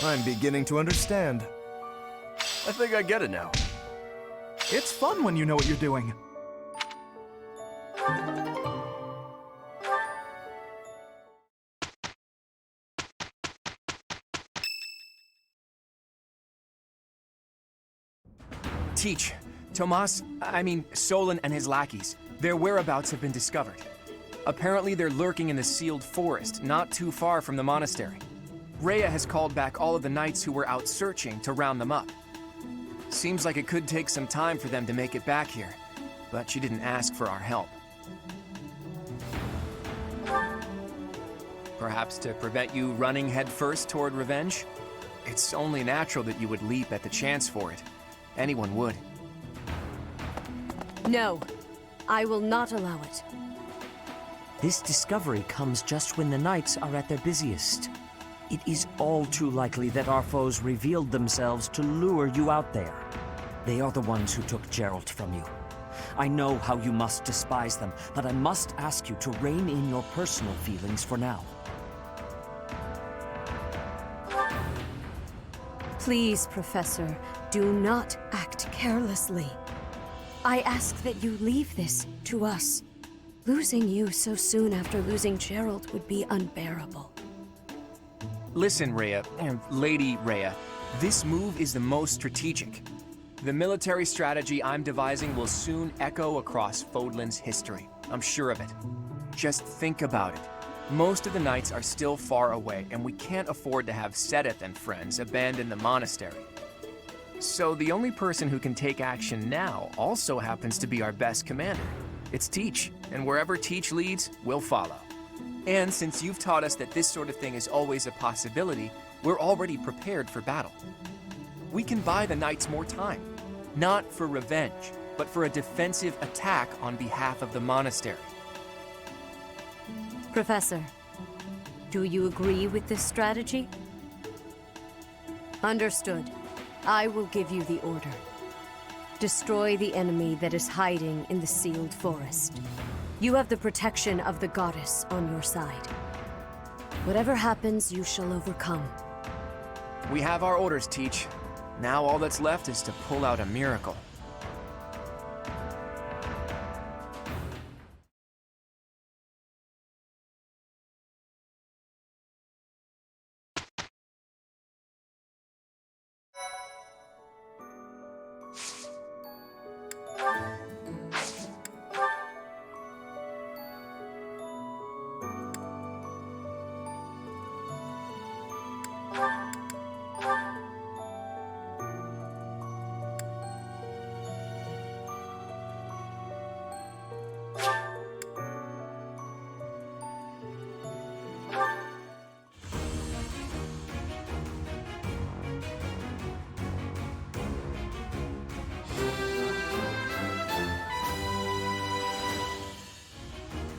M: I'm beginning to understand.
J: I think I get it now.
H: It's fun when you know what you're doing.
C: Teach. Fódlan and his lackeys. Their whereabouts have been discovered. Apparently they're lurking in the sealed forest, not too far from the monastery. Rhea has called back all of the knights who were out searching to round them up. Seems like it could take some time for them to make it back here, but she didn't ask for our help. Perhaps to prevent you running headfirst toward revenge? It's only natural that you would leap at the chance for it. Anyone would.
I: No, I will not allow it.
P: This discovery comes just when the knights are at their busiest. It is all too likely that our foes revealed themselves to lure you out there. They are the ones who took Geralt from you. I know how you must despise them, but I must ask you to rein in your personal feelings for now.
I: Please, Professor, do not act carelessly. I ask that you leave this to us. Losing you so soon after losing Geralt would be unbearable.
C: Listen, Rhea, and Lady Rhea, this move is the most strategic. The military strategy I'm devising will soon echo across Fódlan's history. I'm sure of it. Just think about it. Most of the knights are still far away, and we can't afford to have Sedith and friends abandon the monastery. So the only person who can take action now also happens to be our best commander. It's Teach, and wherever Teach leads, we'll follow. And since you've taught us that this sort of thing is always a possibility, we're already prepared for battle. We can buy the knights more time, not for revenge, but for a defensive attack on behalf of the monastery.
I: Professor, do you agree with this strategy? Understood. I will give you the order. Destroy the enemy that is hiding in the sealed forest. You have the protection of the goddess on your side. Whatever happens, you shall overcome.
C: We have our orders, Teach. Now all that's left is to pull out a miracle.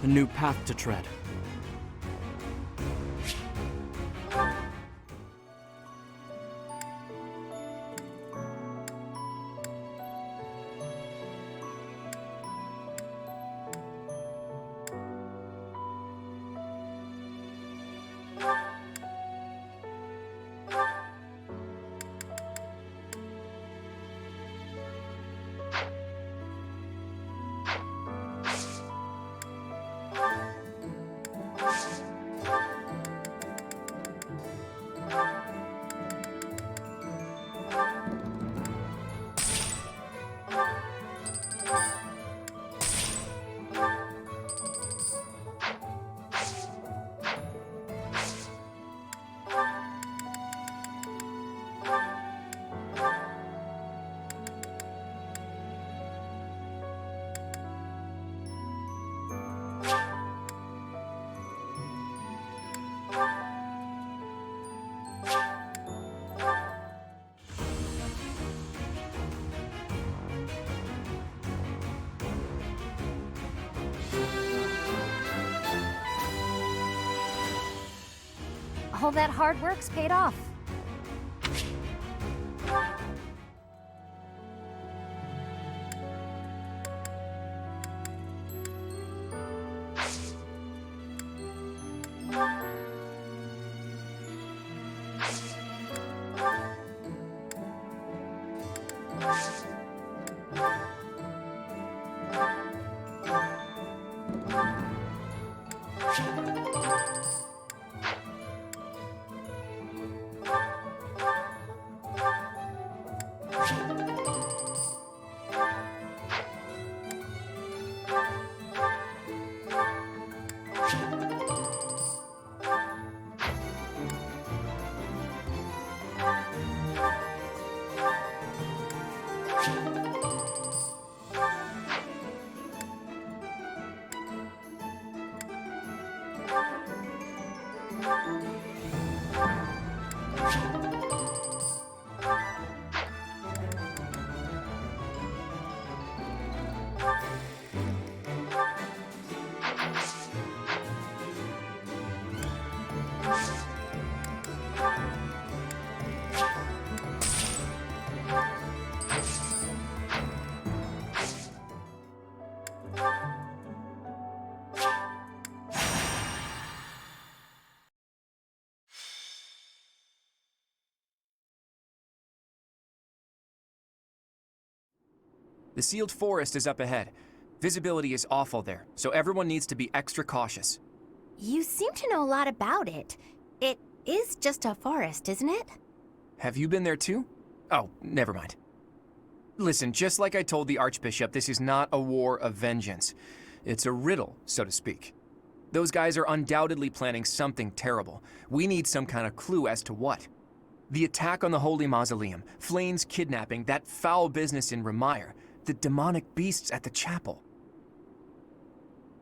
P: A new path to tread.
D: All that hard work's paid off.
C: The sealed forest is up ahead. Visibility is awful there, so everyone needs to be extra cautious.
Q: You seem to know a lot about it. It is just a forest, isn't it?
C: Have you been there too? Oh, never mind. Listen, just like I told the Archbishop, this is not a war of vengeance. It's a riddle, so to speak. Those guys are undoubtedly planning something terrible. We need some kind of clue as to what. The attack on the Holy Mausoleum, Flayn's kidnapping, that foul business in Remire, the demonic beasts at the chapel.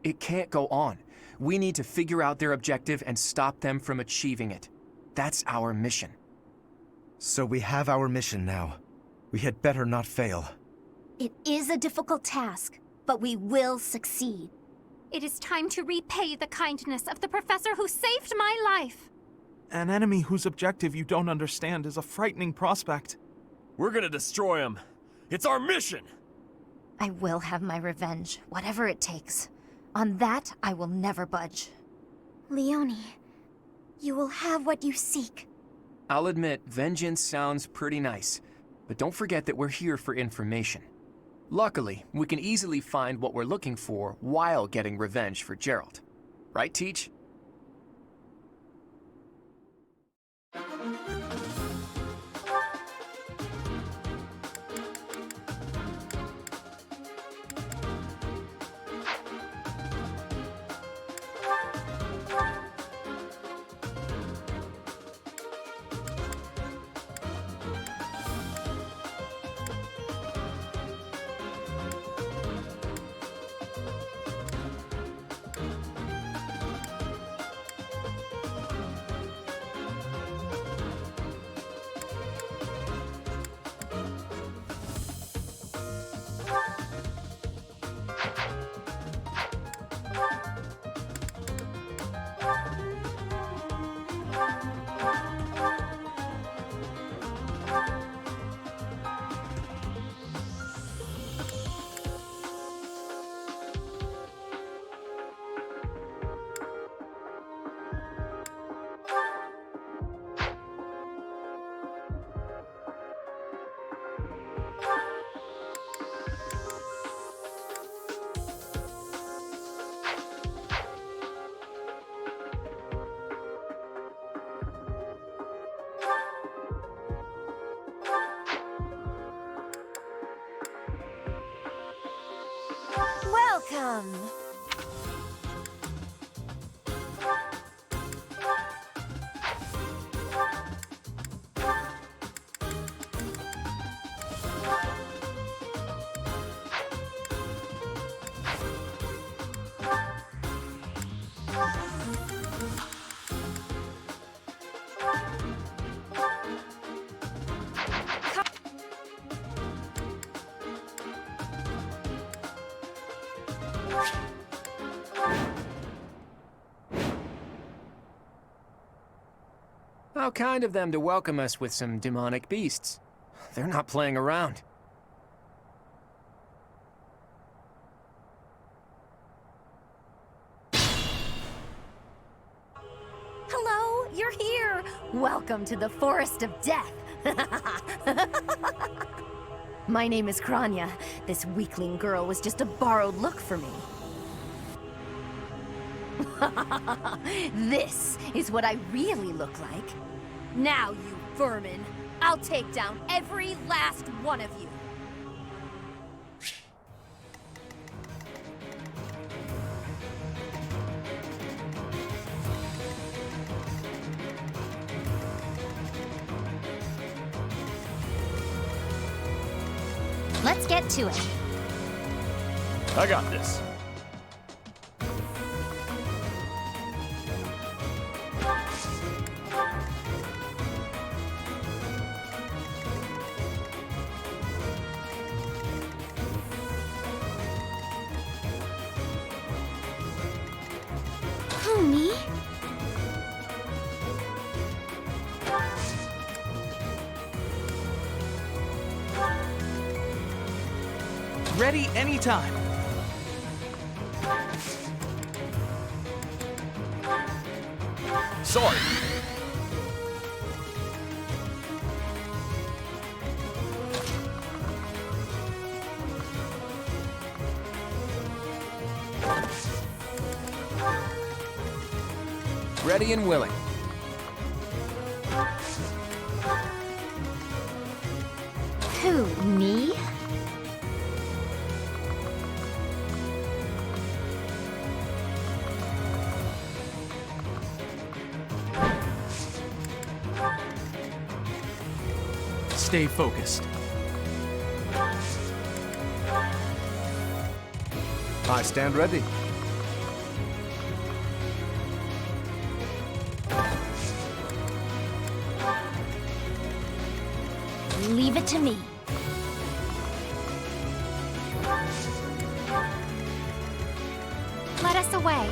C: It can't go on. We need to figure out their objective and stop them from achieving it. That's our mission.
M: So we have our mission now. We had better not fail.
Q: It is a difficult task, but we will succeed. It is time to repay the kindness of the professor who saved my life.
H: An enemy whose objective you don't understand is a frightening prospect.
J: We're gonna destroy him. It's our mission!
D: I will have my revenge, whatever it takes. On that, I will never budge.
Q: Leone, you will have what you seek.
C: I'll admit, vengeance sounds pretty nice, but don't forget that we're here for information. Luckily, we can easily find what we're looking for while getting revenge for Geralt. Right, Teach?
Q: Welcome!
C: How kind of them to welcome us with some demonic beasts. They're not playing around.
Q: Hello, you're here! Welcome to the Forest of Death! My name is Kranya. This weakling girl was just a borrowed look for me. This is what I really look like. Now, you vermin, I'll take down every last one of you.
D: Let's get to it.
J: I got this.
Q: Who, me?
H: Ready anytime.
J: Sorry.
C: Ready and willing.
D: Who, me?
H: Stay focused.
M: I stand ready.
Q: Leave it to me.
G: Let us away.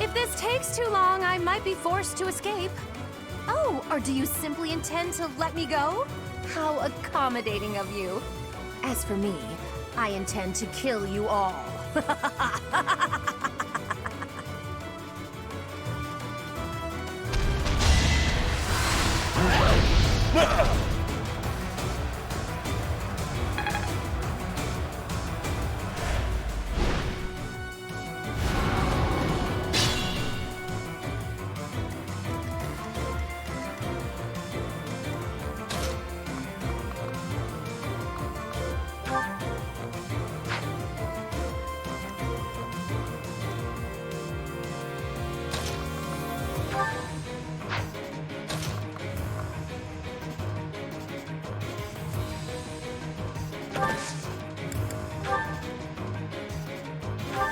G: If this takes too long, I might be forced to escape.
Q: Oh, or do you simply intend to let me go? How accommodating of you. As for me, I intend to kill you all.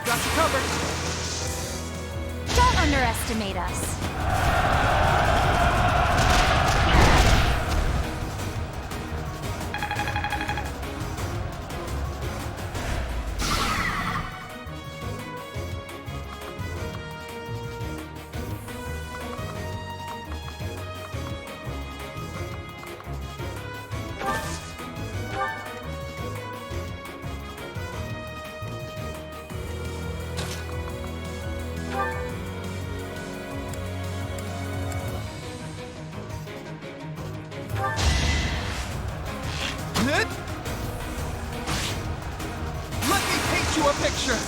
H: Got you covered.
D: Don't underestimate us.
H: Let me paint you a picture.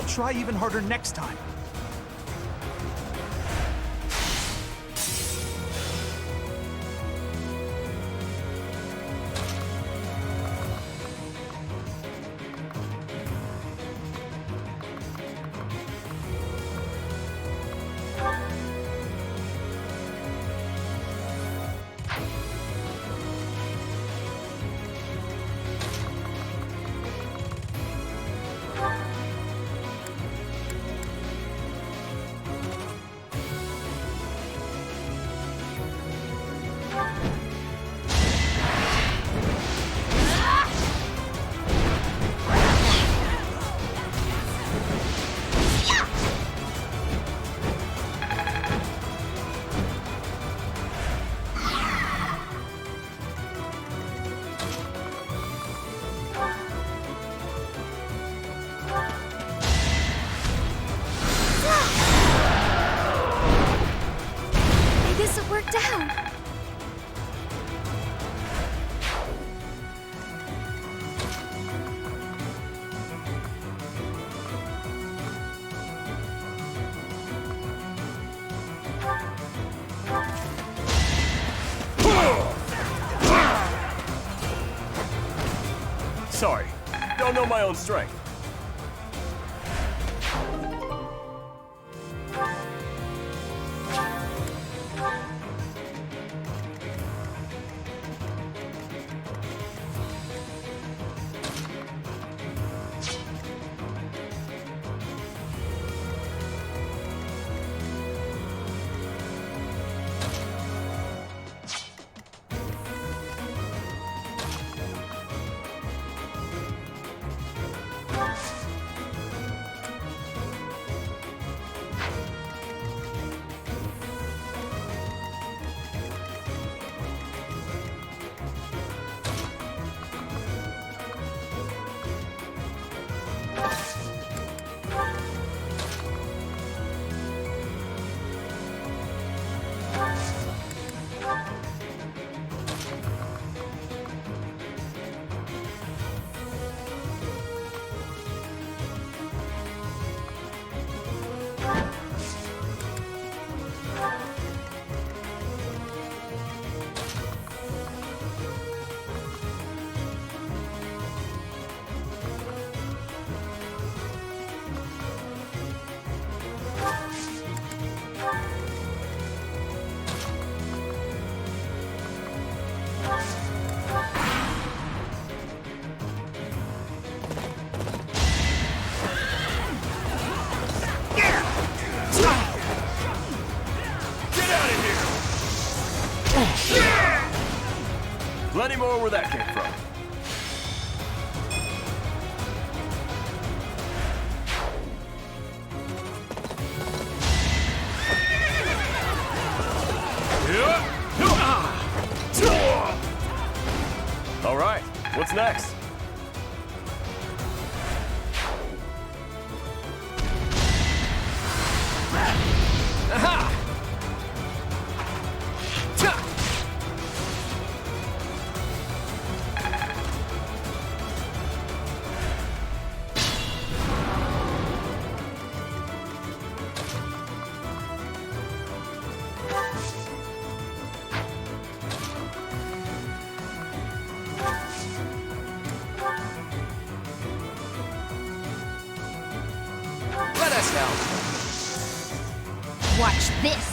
H: I'll try even harder next time.
J: Sorry, don't know my own strength. Plenty more where that came from. All right, what's next? Aha! Let us know.
Q: Watch this.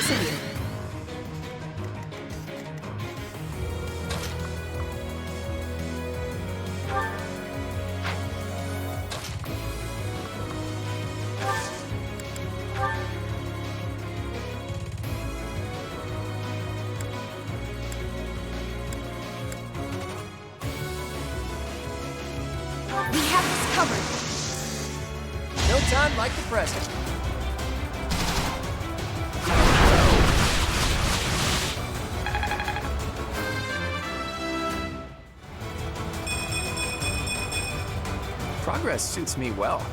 I: nice of you.
Q: We have this covered.
C: No time like the present. Progress suits me well.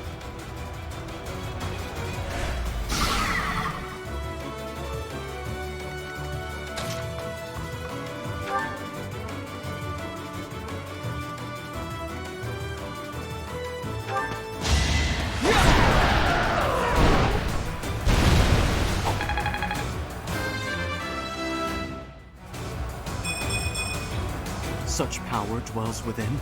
L: Such power dwells within.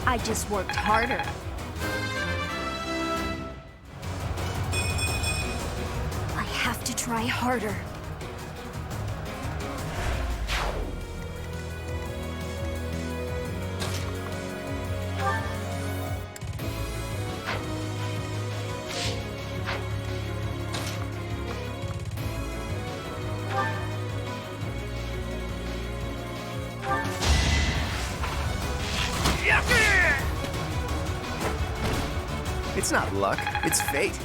Q: I just worked harder. I have to try harder.
C: It's not luck, it's fate.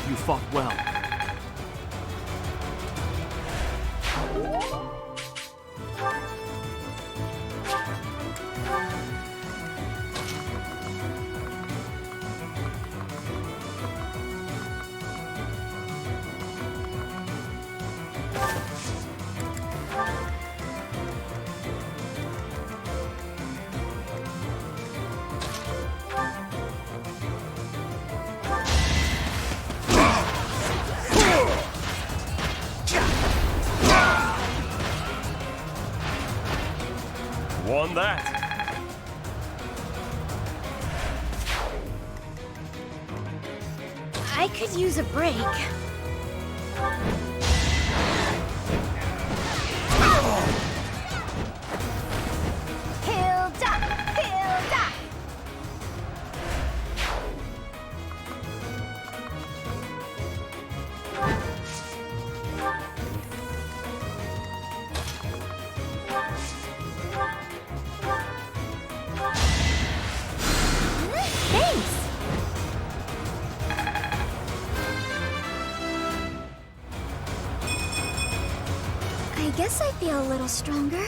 L: You fought well.
J: Won that.
Q: I could use a break. Hilda! Hilda! Thanks! I guess I feel a little stronger.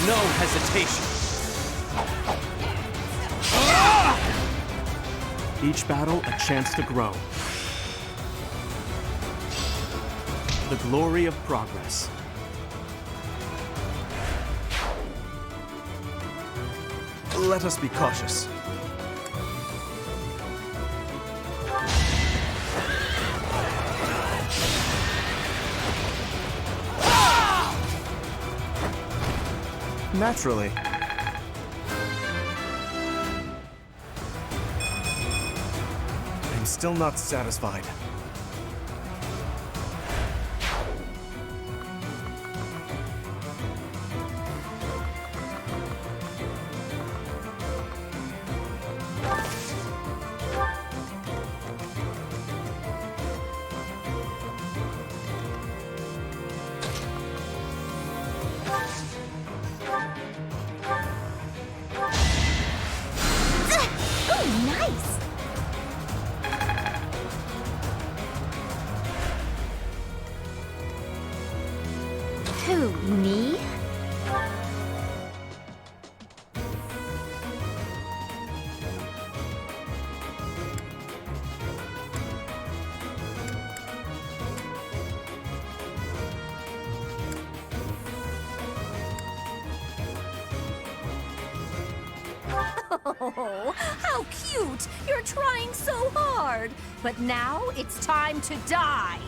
P: No hesitation.
L: Each battle a chance to grow. The glory of progress.
M: Let us be cautious. Naturally. I'm still not satisfied.
Q: Who, me?
R: Oh, how cute! You're trying so hard! But now it's time to die!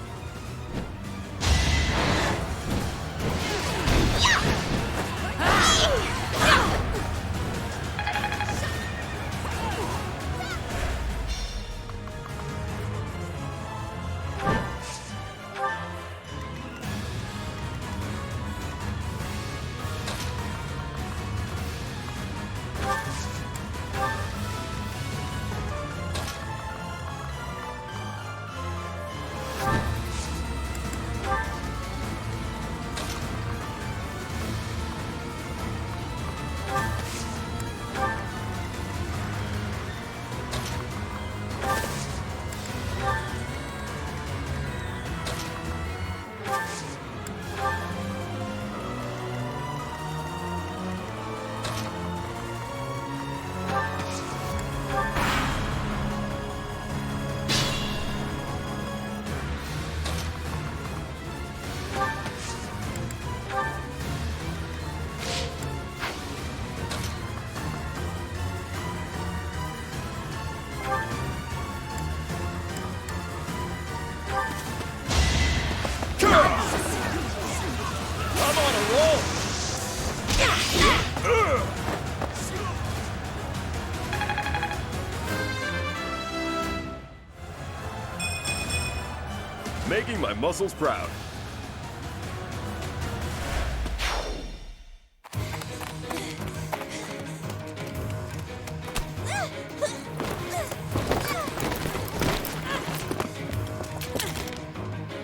J: Making my muscles proud.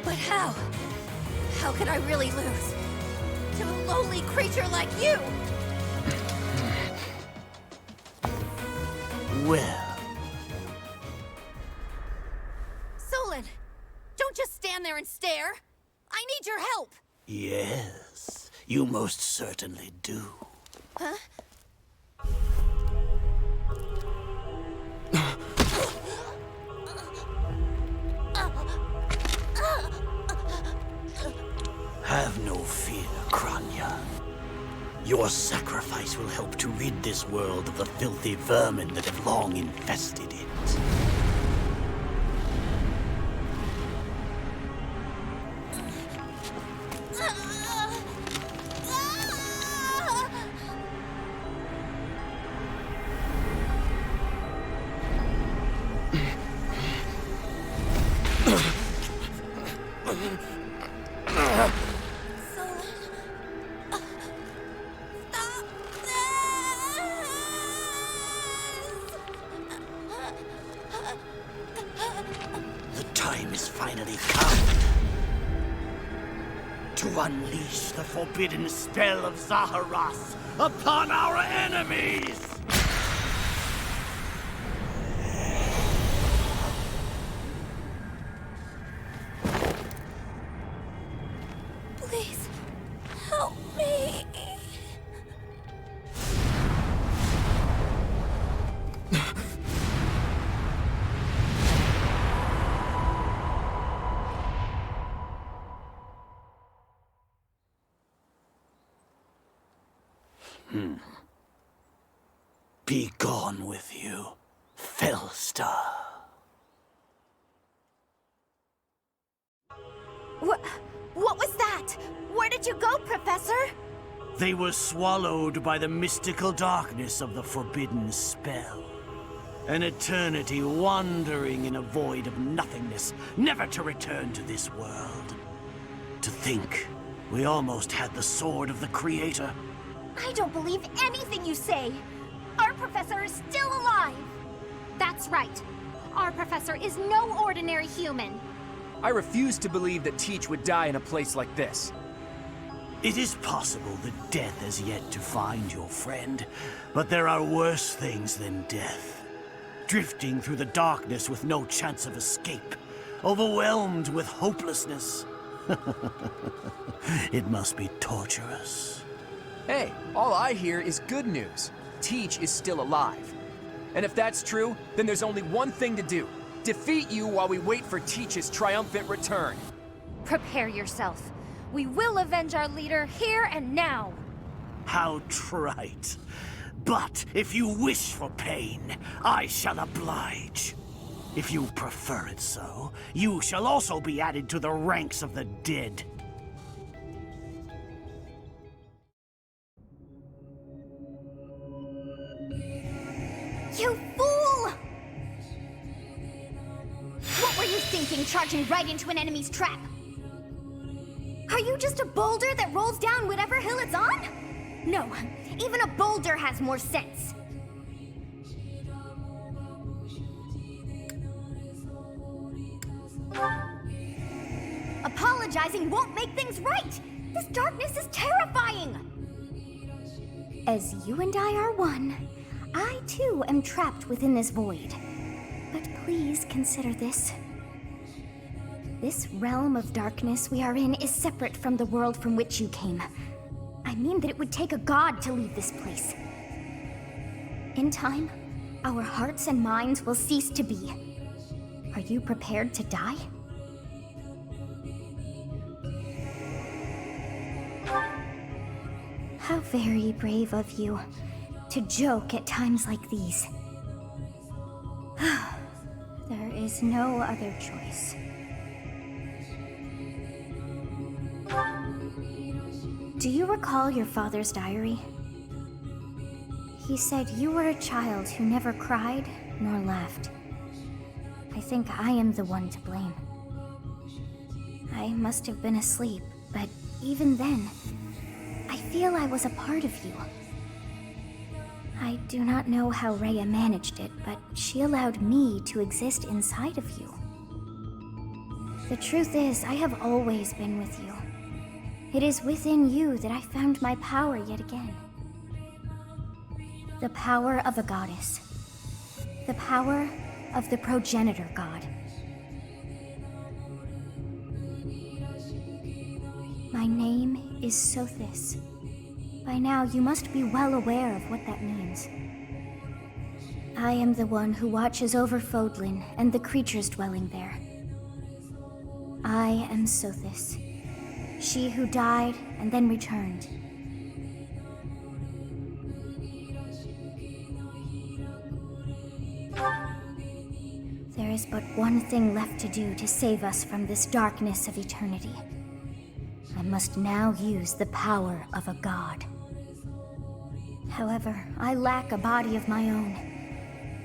R: But how? How could I really lose? To a lowly creature like you!
S: Well,
R: Solon! Don't just stand there and stare! I need your help!
S: yes, you most certainly do.
R: Huh?
S: Have no fear, Kranya. Your sacrifice will help to rid this world of the filthy vermin that have long infested it. The time is finally come to unleash the forbidden spell of Zaharas upon our enemies!
R: Please, help me.
S: Be gone with you, Felstar.
Q: What was that? Where did you go, Professor?
S: They were swallowed by the mystical darkness of the forbidden spell. An eternity wandering in a void of nothingness, never to return to this world. To think, we almost had the sword of the Creator.
Q: I don't believe anything you say. Our professor is still alive. That's right. Our professor is no ordinary human.
C: I refuse to believe that Teach would die in a place like this.
S: It is possible that death has yet to find your friend, but there are worse things than death. Drifting through the darkness with no chance of escape, overwhelmed with hopelessness. It must be torturous.
C: Hey, all I hear is good news. Teach is still alive. And if that's true, then there's only one thing to do. Defeat you while we wait for Teach's triumphant return.
D: Prepare yourself. We will avenge our leader here and now.
S: How trite. But if you wish for pain, I shall oblige. If you prefer it so, you shall also be added to the ranks of the dead.
Q: You fool! What were you thinking, charging right into an enemy's trap? Are you just a boulder that rolls down whatever hill it's on? No, even a boulder has more sense. Apologizing won't make things right! This darkness is terrifying! As you and I are one, I too am trapped within this void. But please consider this. This realm of darkness we are in is separate from the world from which you came. I mean that it would take a god to leave this place. In time, our hearts and minds will cease to be. Are you prepared to die? How very brave of you to joke at times like these. There is no other choice. Do you recall your father's diary? He said you were a child who never cried nor laughed. I think I am the one to blame. I must have been asleep, but even then, I feel I was a part of you. I do not know how Rhea managed it, but she allowed me to exist inside of you. The truth is, I have always been with you. It is within you that I found my power yet again. The power of a goddess. The power of the progenitor god. My name is Sothis. By now, you must be well aware of what that means. I am the one who watches over Fódlan and the creatures dwelling there. I am Sothis, she who died and then returned. There is but one thing left to do to save us from this darkness of eternity. I must now use the power of a god. However, I lack a body of my own,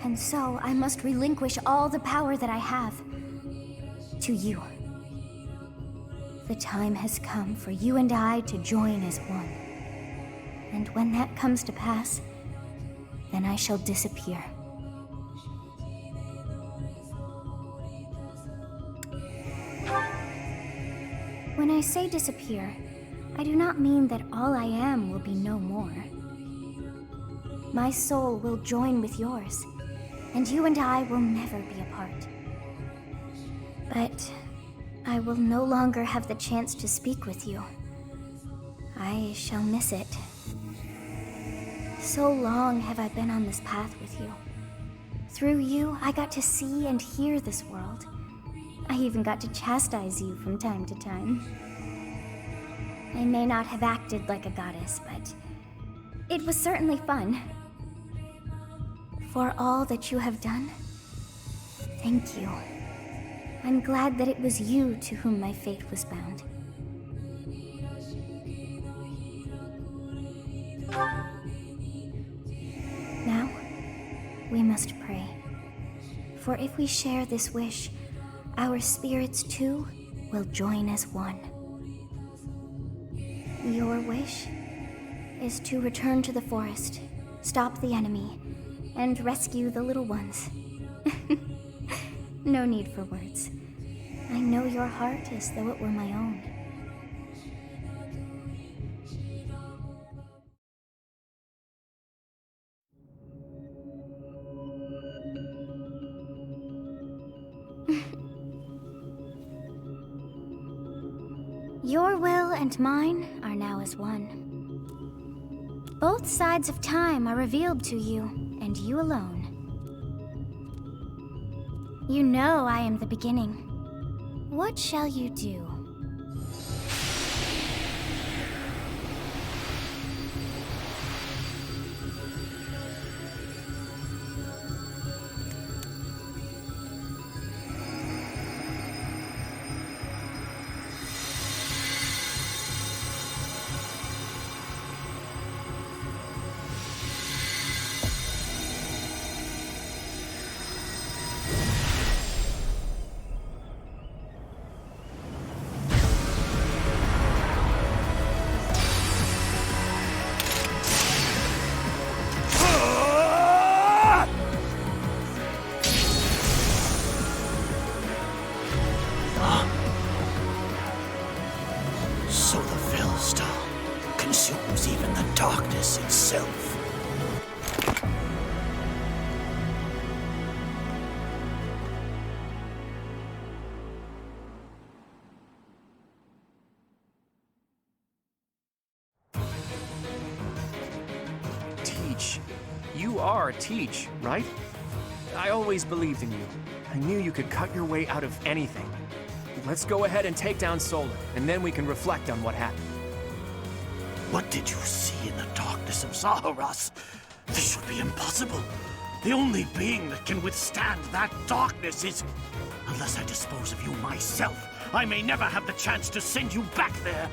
Q: and so I must relinquish all the power that I have to you. The time has come for you and I to join as one. And when that comes to pass, then I shall disappear. When I say disappear, I do not mean that all I am will be no more. My soul will join with yours, and you and I will never be apart. But I will no longer have the chance to speak with you. I shall miss it. So long have I been on this path with you. Through you, I got to see and hear this world. I even got to chastise you from time to time. I may not have acted like a goddess, but
B: It was certainly fun. For all that you have done, thank you. I'm glad that it was you to whom my fate was bound. Now, we must pray. For if we share this wish, our spirits too will join as one. Your wish is to return to the forest, stop the enemy, and rescue the little ones. No need for words. I know your heart as though it were my own. Your will and mine are now as one. Both sides of time are revealed to you, and you alone. You know I am the beginning. What shall you do?
C: You are Teach, right? I always believed in you. I knew you could cut your way out of anything. Let's go ahead and take down Solar, and then we can reflect on what happened.
S: What did you see in the darkness of Zaharas? This would be impossible. The only being that can withstand that darkness is... Unless I dispose of you myself, I may never have the chance to send you back there.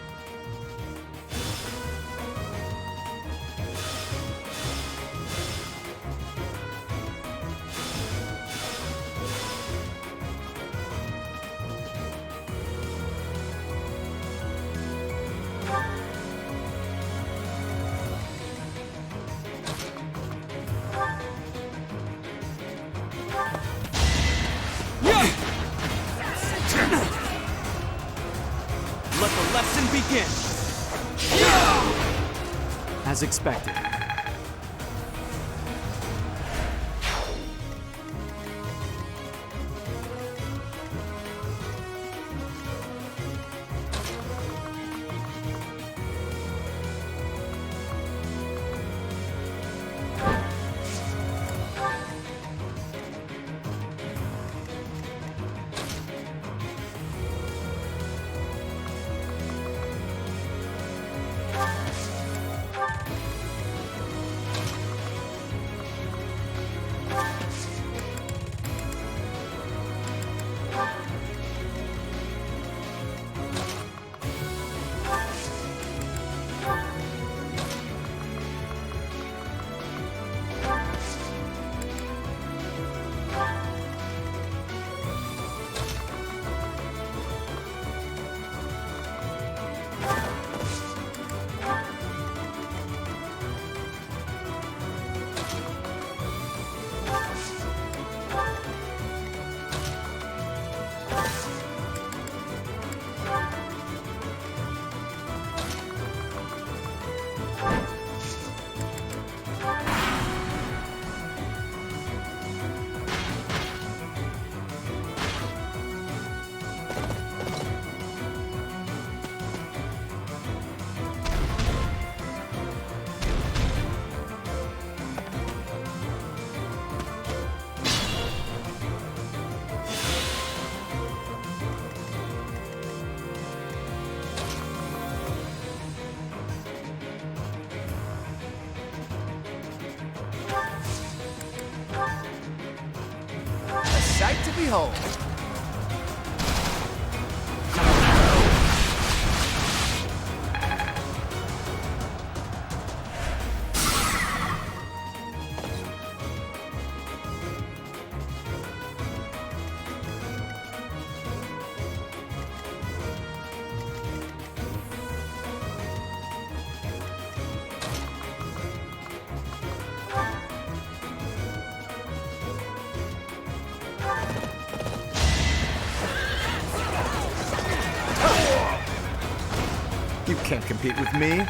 P: Let the lesson begin! As expected.
H: behold.
M: You can't compete with me.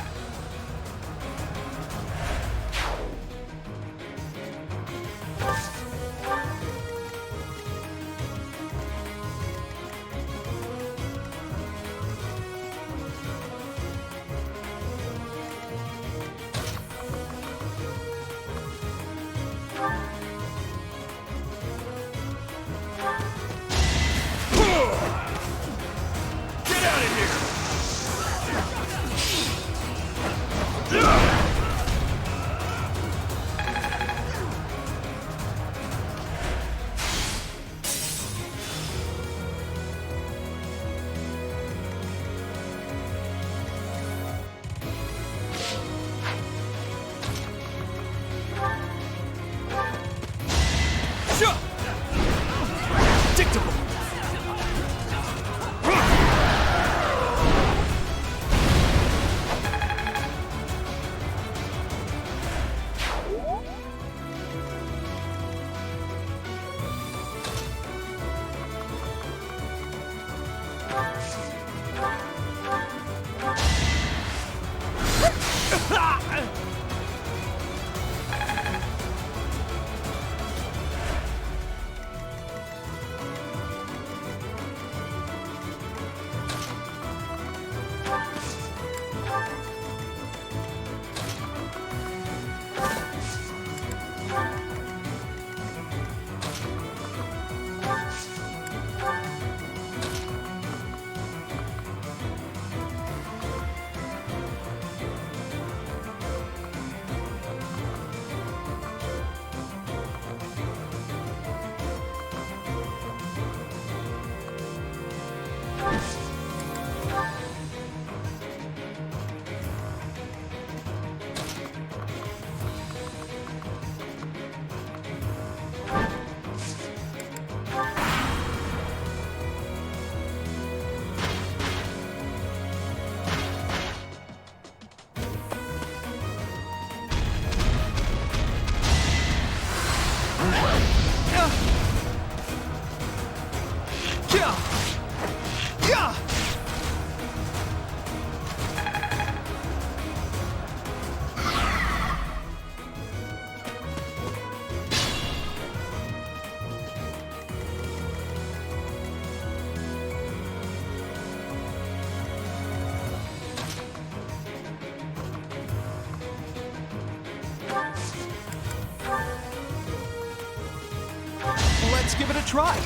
H: Let's give it a try.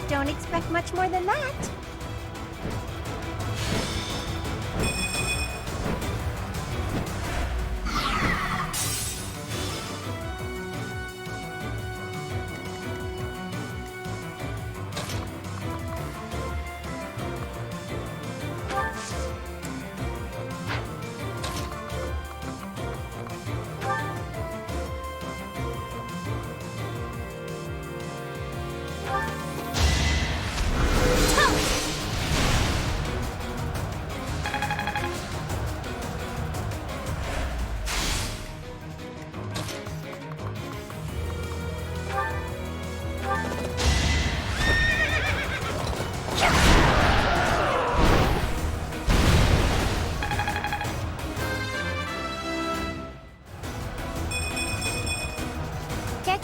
G: Don't expect much more than that.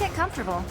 D: get comfortable.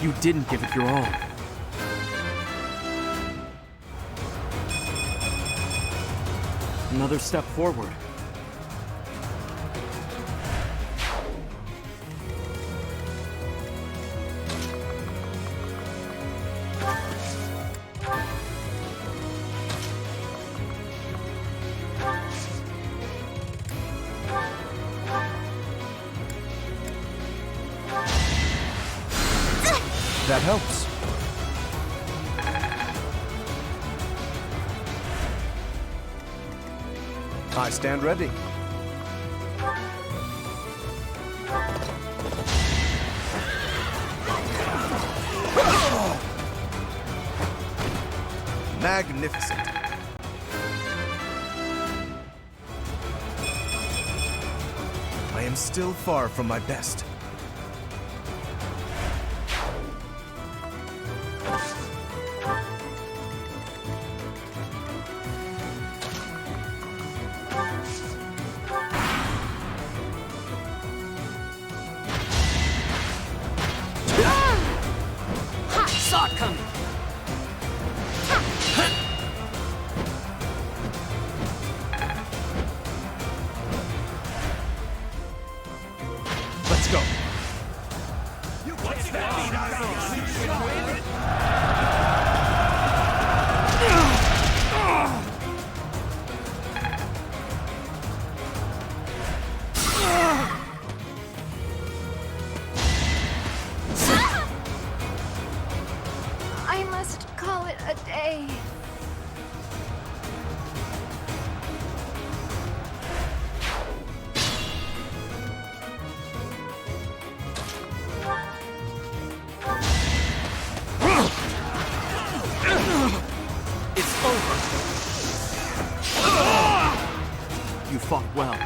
C: You didn't give it your all. Another step forward.
M: That helps. I stand ready. Magnificent. I am still far from my best.
L: Saw it coming.
M: Let's go.
G: I must call it a day.
C: It's over. You fought well.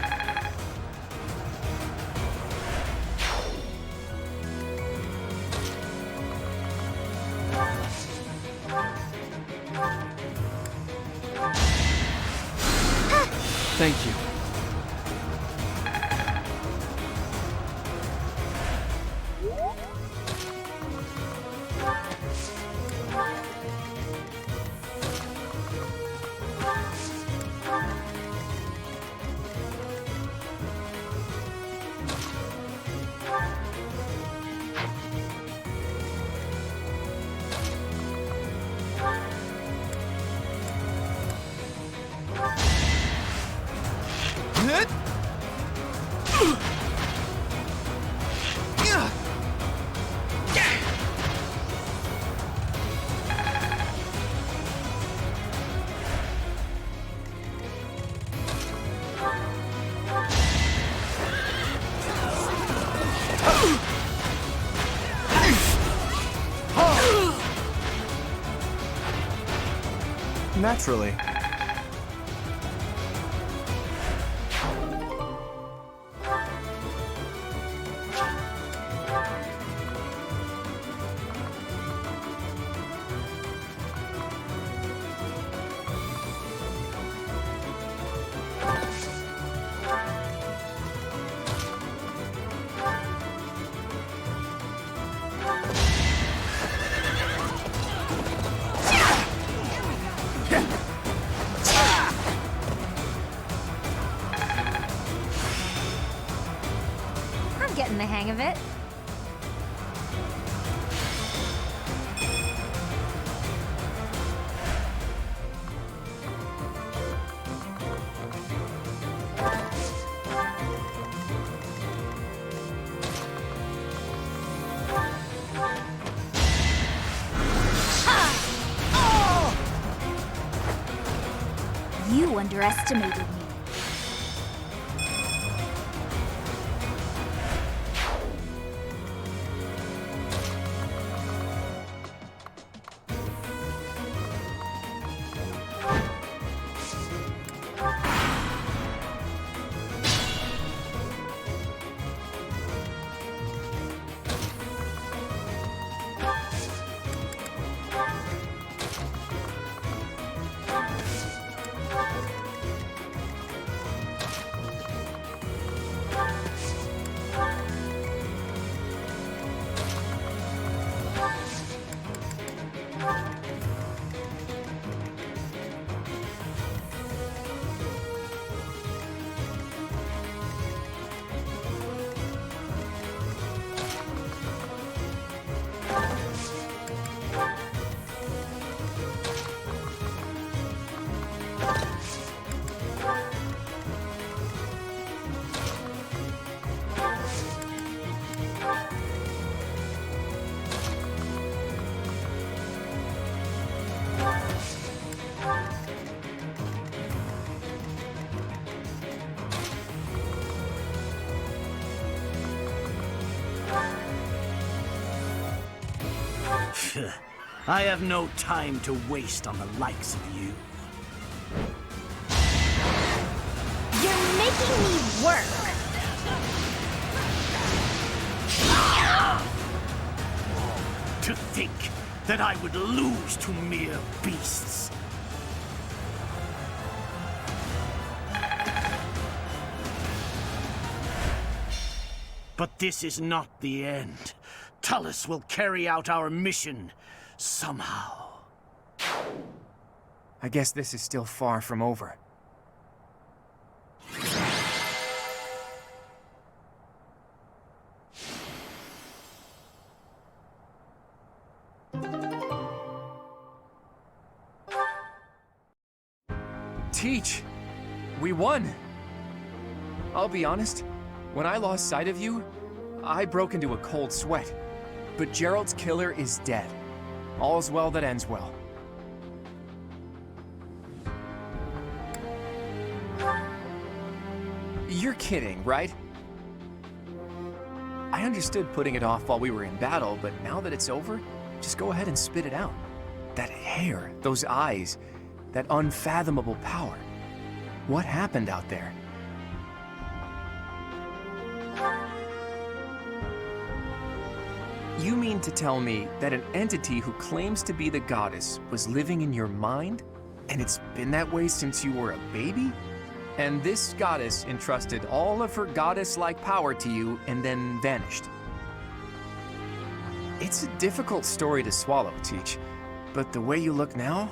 C: Thank you.
M: Naturally.
D: I'm getting the hang of it.
G: underestimated me.
S: I have no time to waste on the likes of you.
G: You're making me work!
S: To think that I would lose to mere beasts. But this is not the end. Tullus will carry out our mission somehow.
C: I guess this is still far from over. Teach! We won! I'll be honest, when I lost sight of you, I broke into a cold sweat. But Gerald's killer is dead. All's well that ends well. You're kidding, right? I understood putting it off while we were in battle, but now that it's over, just go ahead and spit it out. That hair, those eyes, that unfathomable power. What happened out there? You mean to tell me that an entity who claims to be the goddess was living in your mind? And it's been that way since you were a baby? And this goddess entrusted all of her goddess-like power to you and then vanished. It's a difficult story to swallow, Teach. But the way you look now,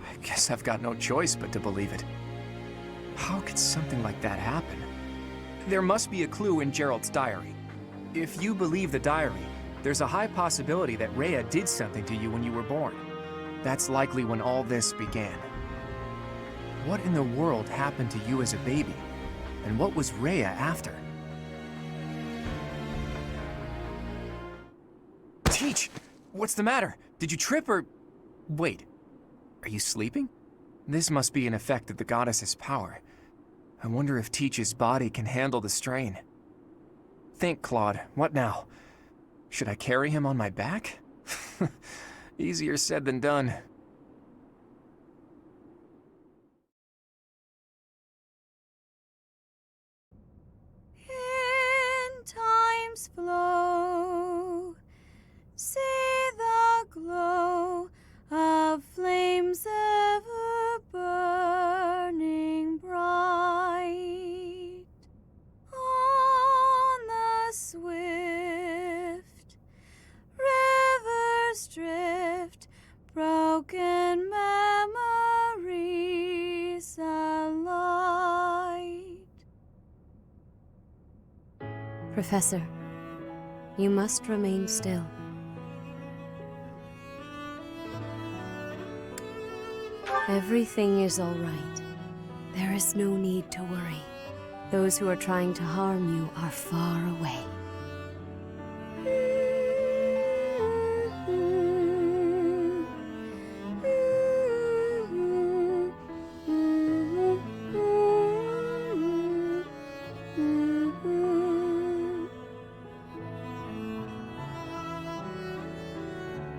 C: I guess I've got no choice but to believe it. How could something like that happen? There must be a clue in Gerald's diary. If you believe the diary, there's a high possibility that Rhea did something to you when you were born. That's likely when all this began. What in the world happened to you as a baby? And what was Rhea after? Teach! What's the matter? Did you trip or... Wait, are you sleeping? This must be an effect of the goddess's power. I wonder if Teach's body can handle the strain. Think, Claude, what now? Should I carry him on my back? Easier said than done.
I: In time's flow, see the glow of flames ever burning bright on the swift rivers drift, broken memories alight. Professor, you must remain still. Everything is all right. There is no need to worry. Those who are trying to harm you are far away.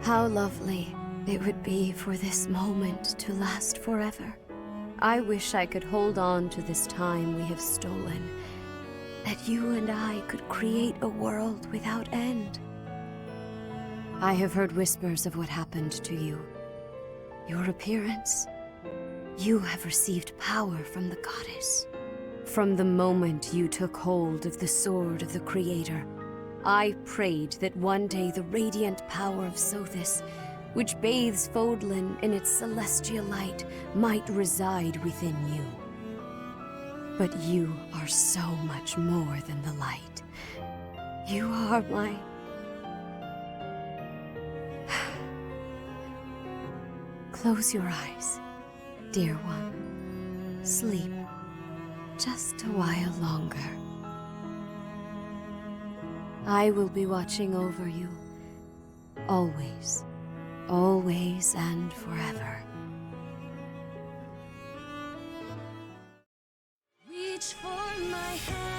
I: How lovely it would be for this moment to last forever. I wish I could hold on to this time we have stolen, that you and I could create a world without end. I have heard whispers of what happened to you. Your appearance. You have received power from the goddess. From the moment you took hold of the sword of the Creator, I prayed that one day the radiant power of Sothis, which bathes Fódlan in its celestial light, might reside within you. But you are so much more than the light. You are my... Close your eyes, dear one. Sleep just a while longer. I will be watching over you, always, always and forever.
T: Reach for my hand.